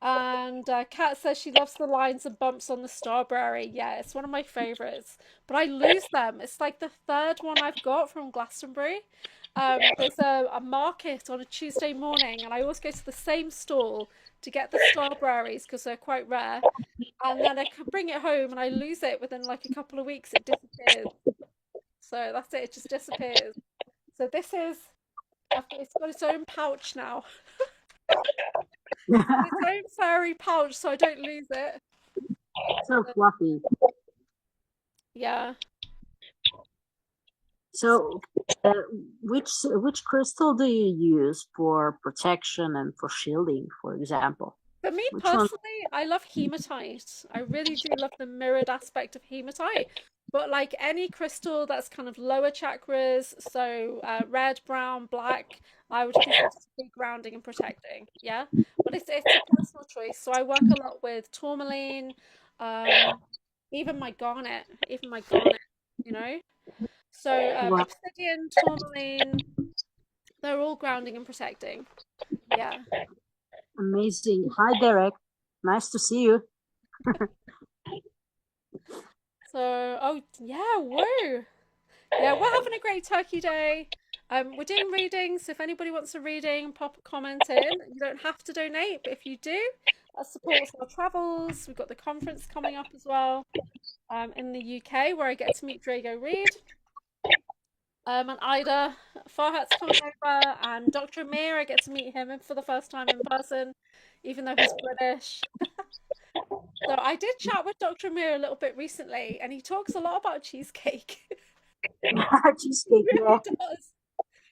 S1: And Kat says she loves the lines and bumps on the Starberry. Yeah, it's one of my favorites. But I lose them. It's like the third one I've got from Glastonbury. There's a market on a Tuesday morning, and I always go to the same stall to get the Starberries because they're quite rare. And then I can bring it home and I lose it within like a couple of weeks. It disappears. So that's it. It just disappears. So this is, it's got its own pouch now. It's got its own furry pouch, so I don't lose it.
S2: So fluffy.
S1: Yeah.
S2: So, which crystal do you use for protection and for shielding, for example?
S1: For me
S2: Which one?
S1: personally, I love hematite. I really do love the mirrored aspect of hematite. But like any crystal that's kind of lower chakras, so red, brown, black, I would consider to be grounding and protecting. Yeah. But it's a personal choice. So I work a lot with tourmaline, um, even my garnet, you know. So
S2: Wow,
S1: obsidian, tourmaline, they're all grounding and protecting. Yeah.
S2: amazing. Hi, Derek. Nice to see you.
S1: So, oh yeah, woo. Yeah, we're having a great Turkey Day. We're doing readings. If anybody wants a reading, pop a comment in. You don't have to donate, but if you do, that supports our travels. We've got the conference coming up as well, in the UK where I get to meet Drago Reed. And Ida Farhat's coming over, and Dr. Amir, I get to meet him for the first time in person, even though he's British. So I did chat with Dr. Amir a little bit recently, and he talks a lot about cheesecake. He
S2: Cheesecake, yeah.
S1: really does.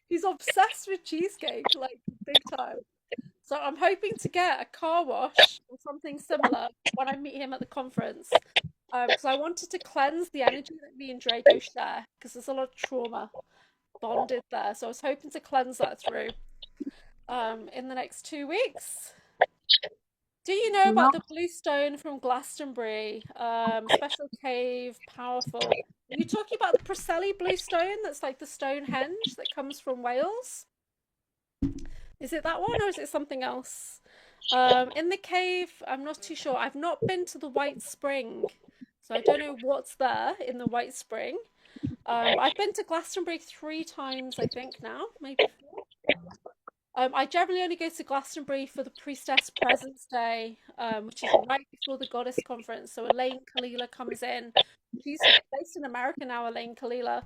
S1: He's obsessed with cheesecake, like big time. So I'm hoping to get a car wash or something similar when I meet him at the conference. Because I wanted to cleanse the energy that me and Drago share, because there's a lot of trauma bonded there. So I was hoping to cleanse that through in the next 2 weeks. Do you know
S2: No,
S1: about the blue stone from Glastonbury? Special cave, powerful. Are you talking about the Preseli blue stone that's like the Stonehenge that comes from Wales? Is it that one or is it something else? In the cave, I'm not too sure. I've not been to the White Spring, so I don't know what's there in the White Spring. I've been to Glastonbury 3 times, I think now, maybe four. I generally only go to Glastonbury for the Priestess Presence Day, which is right before the Goddess Conference. So Elaine Kalila comes in. She's based in America now, Elaine Kalila.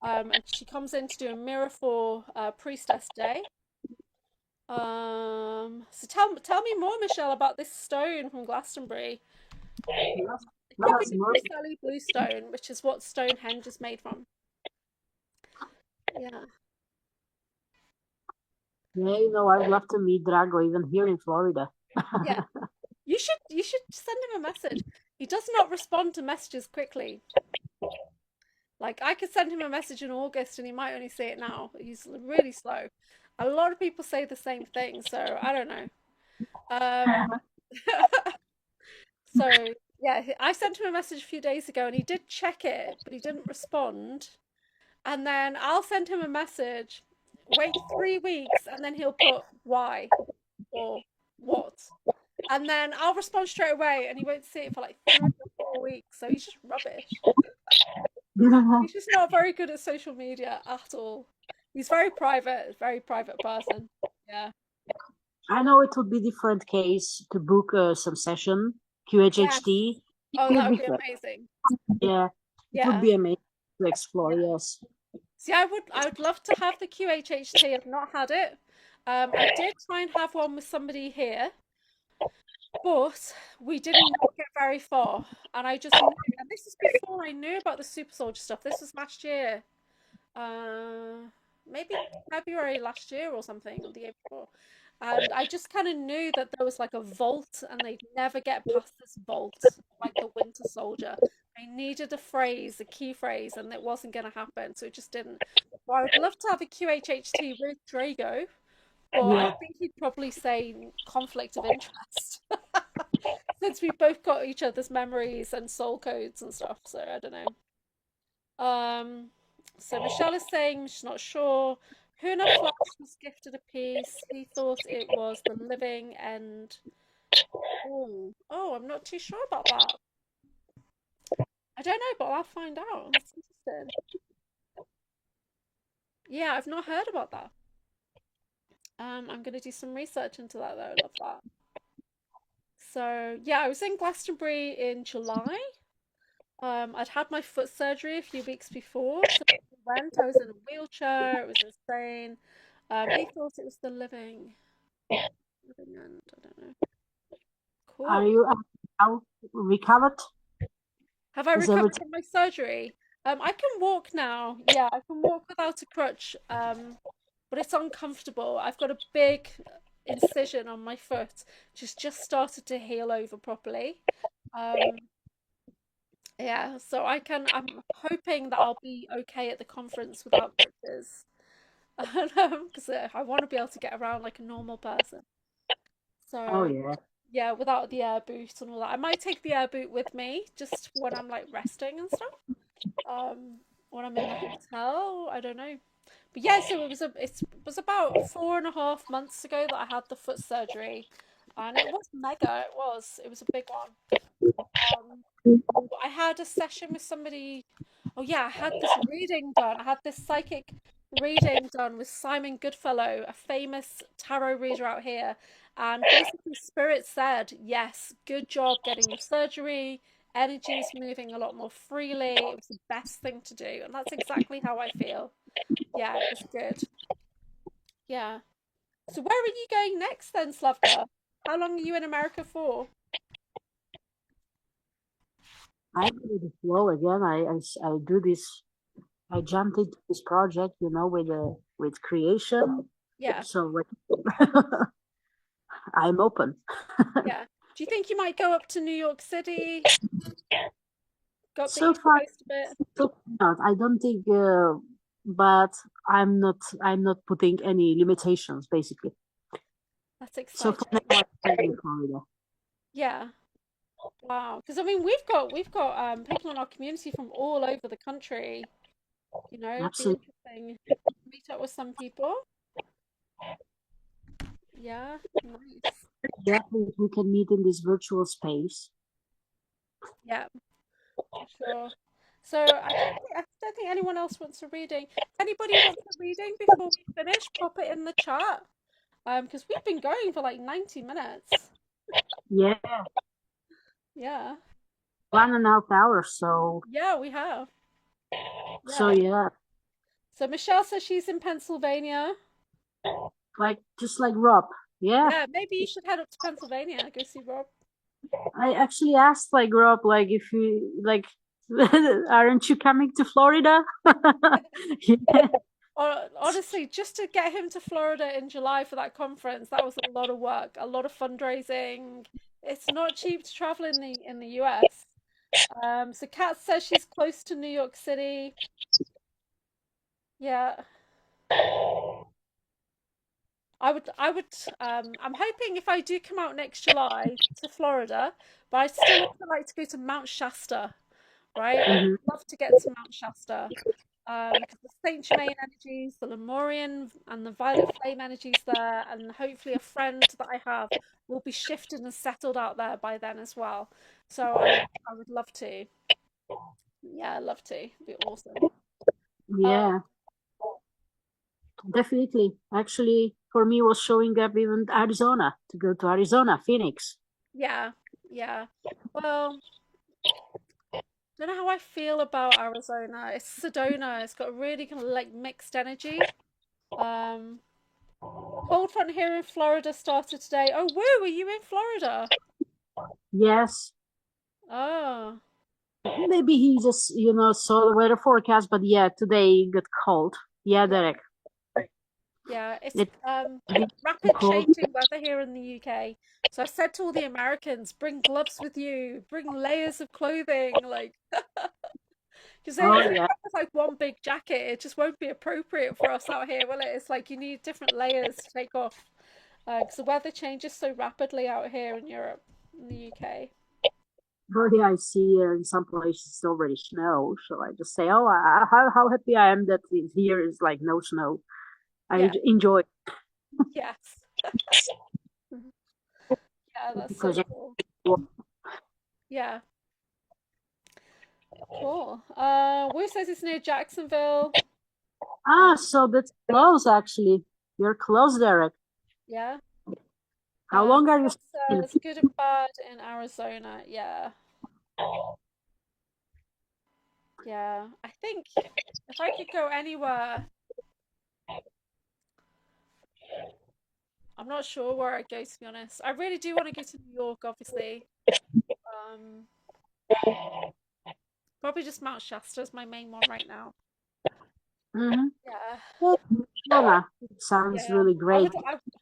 S1: And she comes in to do a mirror for Priestess Day. So tell me more, Michelle, about this stone from Glastonbury. It could be
S2: that's
S1: the
S2: more.
S1: Preseli Blue Stone, which is what Stonehenge is made from. Yeah.
S2: Yeah, I'd love to meet Drago even here in Florida.
S1: Yeah. You should send him a message. He does not respond to messages quickly. Like I could send him a message in August and he might only see it now. He's really slow. A lot of people say the same thing, so I don't know. Um, so yeah, I sent him a message a few days ago and he did check it, but he didn't respond. And then I'll send him a message, wait 3 weeks, and then he'll put why or what. And then I'll respond straight away and he won't see it for like 3 or 4 weeks. So he's just rubbish. He's just not very good at social media at all. He's very private person. Yeah.
S2: I know it would be different case to book some session,
S1: Yes.
S2: QHHT. It
S1: Oh,
S2: would
S1: that would
S2: be
S1: be
S2: fun.
S1: amazing.
S2: Yeah, it would
S1: Yeah.
S2: be amazing to explore,
S1: Yeah.
S2: yes.
S1: See, I would love to have the QHHT. I've not had it. I did try and have one with somebody here. But we did not get very far. And I just knew, and this is before I knew about the super soldier stuff. This was last year. Uh, Maybe February last year or something, or the year before. And I just kind of knew that there was like a vault, and they'd never get past this vault, like the Winter Soldier. I needed a phrase, a key phrase, and it wasn't going to happen, so it just didn't. Well, I would love to have a QHHT with Drago, but I
S2: Yeah.
S1: think he'd probably say conflict of interest, since we both got each other's memories and soul codes and stuff. So I don't know. Um, so Michelle is saying she's not sure. Who in a Flash was gifted a piece? He thought it was the living and I'm not too sure about that. I don't know, but I'll find out. That's interesting. Yeah, I've not heard about that. I'm gonna do some research into that though. I love that. So yeah, I was in Glastonbury in July. I'd had my foot surgery a few weeks before, so we went. I was in a wheelchair. It was insane. He thought it was the living end. I don't know.
S2: Are
S1: Cool.
S2: you now recovered?
S1: Have I
S2: Is
S1: recovered
S2: everything?
S1: from my surgery? I can walk now. Yeah, I can walk without a crutch. But it's uncomfortable. I've got a big incision on my foot, which has just started to heal over properly. Um, yeah, so I'm hoping that I'll be okay at the conference without crutches. Because I want to be able to get around like a normal person.
S2: Oh
S1: So
S2: yeah.
S1: yeah, without the air boot and all that. I might take the air boot with me just when I'm like resting and stuff. When I'm in the hotel, I don't know. But yeah, so it was about 4.5 months ago that I had the foot surgery, and it was mega. It was a big one. Um, I had a session with somebody. Oh yeah, I had this reading done. I had this psychic reading done with Simon Goodfellow, a famous tarot reader out here. And basically, Spirit said, yes, good job getting the surgery. Energy's moving a lot more freely. It was the best thing to do. And that's exactly how I feel. Yeah, it was good. Yeah. So where are you going next then, Slavka? How long are you in America for?
S2: I go with the flow again. I do this. I jumped into this project, with creation.
S1: Yeah.
S2: So I'm open.
S1: Yeah. Do you think you might go up to New York City, go up the
S2: So
S1: East
S2: far,
S1: Coast a bit?
S2: so not. I don't think, but I'm not. I'm not putting any limitations. Basically,
S1: That's
S2: so for now,
S1: exciting.
S2: I'm in Florida.
S1: Yeah. Wow. Because I mean, we've got people in our community from all over the country. It'd be
S2: Absolutely.
S1: interesting to meet up with some people. Yeah. Nice.
S2: Yeah, we can meet in this virtual space.
S1: Yeah, for sure. So I don't think anyone else wants a reading. If anybody wants a reading before we finish, pop it in the chat. Because we've been going for like 90 minutes.
S2: Yeah,
S1: Yeah.
S2: 1.5 hours. So,
S1: Yeah, we have.
S2: so
S1: Yeah.
S2: yeah,
S1: So Michelle says she's in Pennsylvania.
S2: like just like Rob. Yeah,
S1: Yeah, maybe you should head up to Pennsylvania, go see Rob.
S2: I actually asked like Rob, like if you like, aren't you coming to Florida? Yeah.
S1: Or honestly, just to get him to Florida in July for that conference, that was a lot of work, a lot of fundraising. It's not cheap to travel in the US. So Kat says she's close to New York City. Yeah, I'm hoping if I do come out next July to Florida, but I'd still also like to go to Mount Shasta, right? I'd
S2: Mhm.
S1: love to get to Mount Shasta. Because the Saint Germain energies, the Lemurian and the Violet Flame energies there, and hopefully a friend that I have will be shifted and settled out there by then as well. So I would love to. Yeah, I'd love to. It'd be awesome. Um,
S2: Yeah, definitely. Actually, for me, was showing up even Arizona to go to Arizona, Phoenix.
S1: yeah, yeah. Well, don't know how I feel about Arizona. It's Sedona. It's got a really kind of like mixed energy. Um, Cold front here in Florida started today. Oh, woo! Are you in Florida?
S2: Yes.
S1: Oh,
S2: Maybe he just, saw the weather forecast, but yeah, today got cold. Yeah,
S1: yeah.
S2: Derek.
S1: Yeah, it's
S2: It gets too
S1: rapid
S2: cold.
S1: changing weather here in the UK. So I've said to all the Americans, bring gloves with you, bring layers of clothing, like because
S2: Oh,
S1: if we
S2: yeah.
S1: come with like one big jacket, it just won't be appropriate for us out here, will it? It's like you need different layers to take off because the weather changes so rapidly out here in Europe, in the UK.
S2: But yeah, I see in some places it's already snow. So I just say, oh, how happy I am that here is like no snow. I
S1: Yeah,
S2: enjoy it
S1: yes. Yeah, that's so
S2: because
S1: cool. Yeah, cool. Wu says it's near Jacksonville. Uh,
S2: so that's close actually. You're close, Derek.
S1: yeah.
S2: How long are you
S1: Scott
S2: staying?
S1: says good and bad in Arizona. Yeah, yeah. I think if I could go anywhere, I'm not sure where I'd go to be honest. I really do want to go to New York, obviously. Um, Probably just Mount Shasta is my main one right now.
S2: Mm-hmm.
S1: Yeah.
S2: Well, Arizona sounds
S1: Yeah,
S2: really great.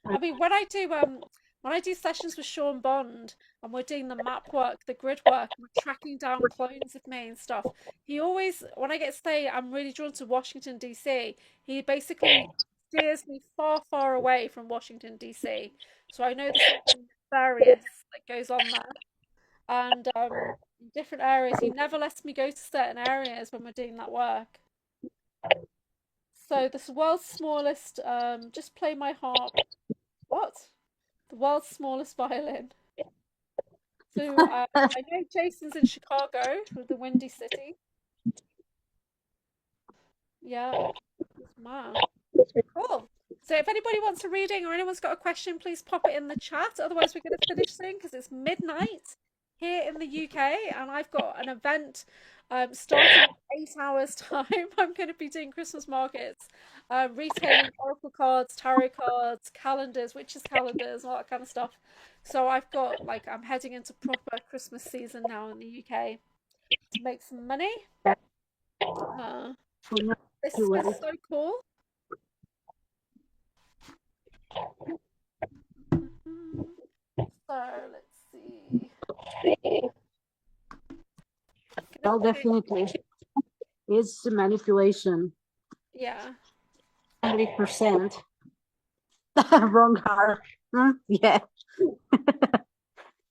S1: I mean, when I do sessions with Sean Bond and we're doing the map work, the grid work, we're tracking down clones of me and stuff. He always, when I get to say I'm really drawn to Washington DC, he basically steers me far, far away from Washington DC. So I know there's something nefarious that goes on there, and in different areas, he never lets me go to certain areas when we're doing that work. So this world's smallest, just play my harp. What? The world's smallest violin. So I know Jason's in Chicago, the Windy City. Yeah, wow, cool. So if anybody wants a reading or anyone's got a question, please pop it in the chat. Otherwise, we're going to finish soon because it's midnight here in the UK, and I've got an event starting in 8 hours' time. I'm going to be doing Christmas markets, retailing oracle cards, tarot cards, calendars, witches calendars, all that kind of stuff. So I've got like I'm heading into proper Christmas season now in the UK to make some money. Uh, this is so cool. So let's see. Gonna
S2: Well,
S1: pick,
S2: definitely. It's manipulation.
S1: yeah.
S2: 100%. Wrong card. Yeah.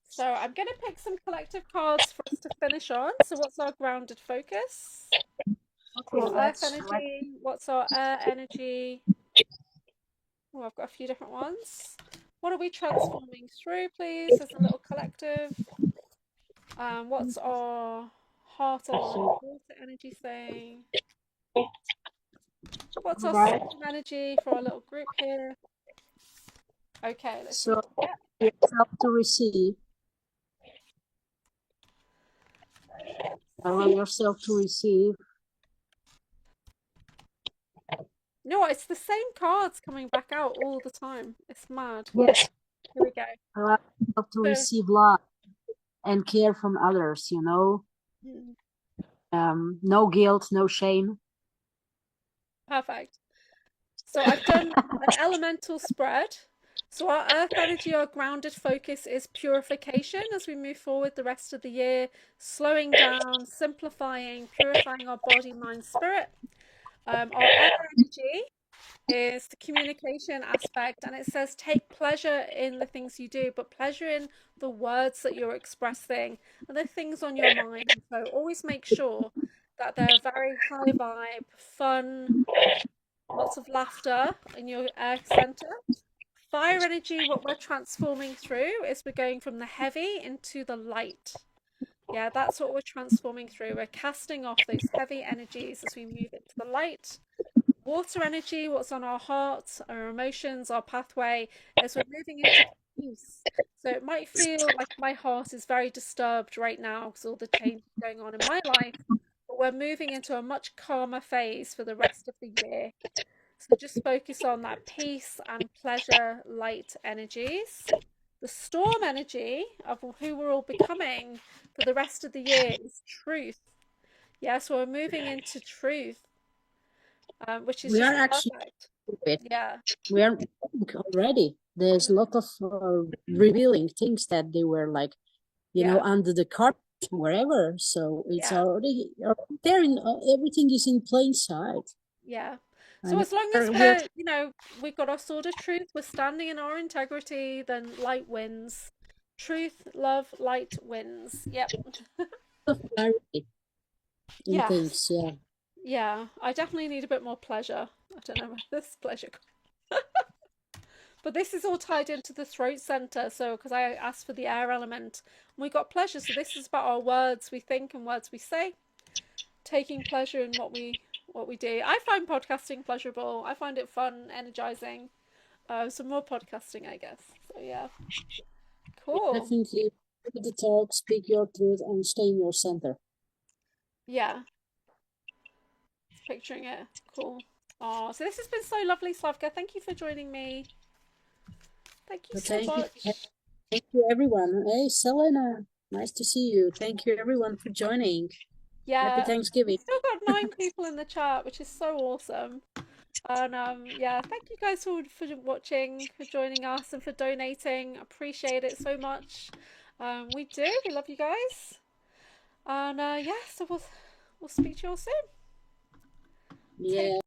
S1: So I'm gonna pick some collective cards for us to finish on. So what's our grounded focus?
S2: Okay,
S1: Our earth
S2: let's write.
S1: energy. What's our air energy? Oh, I've got a few different ones. What are we transforming through, please, as a little collective? What's our heart aligned water energy saying? What's our
S2: Right.
S1: spleen energy for our little group here? Okay, let's see
S2: So
S1: what we get.
S2: yourself to receive. Allow yourself to receive.
S1: No, it's the same cards coming back out all the time. It's mad.
S2: Yes.
S1: Here we go.
S2: Allow yourself to
S1: So,
S2: receive love and care from others.
S1: mm,
S2: No guilt, no shame.
S1: perfect. So I've done an elemental spread. So our earth energy, our grounded focus is purification as we move forward the rest of the year, slowing down, simplifying, purifying our body, mind, spirit. Our air energy is the communication aspect, and it says take pleasure in the things you do, but pleasure in the words that you're expressing and the things on your mind. So always make sure that they're very high vibe, fun, lots of laughter in your air center. Fire energy, what we're transforming through is we're going from the heavy into the light. Yeah, that's what we're transforming through. We're casting off those heavy energies as we move into the light. Water energy, what's on our heart, our emotions, our pathway, as we're moving into peace. So it might feel like my heart is very disturbed right now because all the change going on in my life, but we're moving into a much calmer phase for the rest of the year. So just focus on that peace and pleasure light energies. The storm energy of who we're all becoming for the rest of the year is truth. Yeah, so we're moving into truth, which is
S2: We are
S1: just
S2: actually
S1: perfect.
S2: it.
S1: Yeah,
S2: We are already. There's a lot of revealing things that they were like,
S1: yeah,
S2: under the carpet, wherever. So it's
S1: yeah,
S2: already there. Everything is in plain sight.
S1: yeah. So
S2: And
S1: as long as
S2: we're
S1: we've got our sword of truth, we're standing in our integrity, then light wins. Truth, love, light wins. Yep.
S2: of clarity in
S1: Yes.
S2: things. Yeah.
S1: Yeah. I definitely need a bit more pleasure. I don't know where this pleasure. But this is all tied into the throat center. So, because I asked for the air element, and we got pleasure. So this is about our words we think and words we say, taking pleasure in what we do. I find podcasting pleasurable. I find it fun, energizing. So more podcasting, I guess. So yeah, cool.
S2: Definitely do the talk, speak your truth, and stay in your center.
S1: Yeah, just picturing it. Cool. Oh, so this has been so lovely, Slavka. Thank you for joining me. Thank you
S2: But
S1: so much.
S2: thank you everyone. Hey, Selena, nice to see you. Thank you everyone for joining. Happy
S1: Yeah, we've
S2: Thanksgiving.
S1: still got 9 people in the chat, which is so awesome. And yeah, thank you guys for watching, for joining us, and for donating. Appreciate it so much. We do. We love you guys. And yeah, so we'll speak to you all soon. Take
S2: Yeah.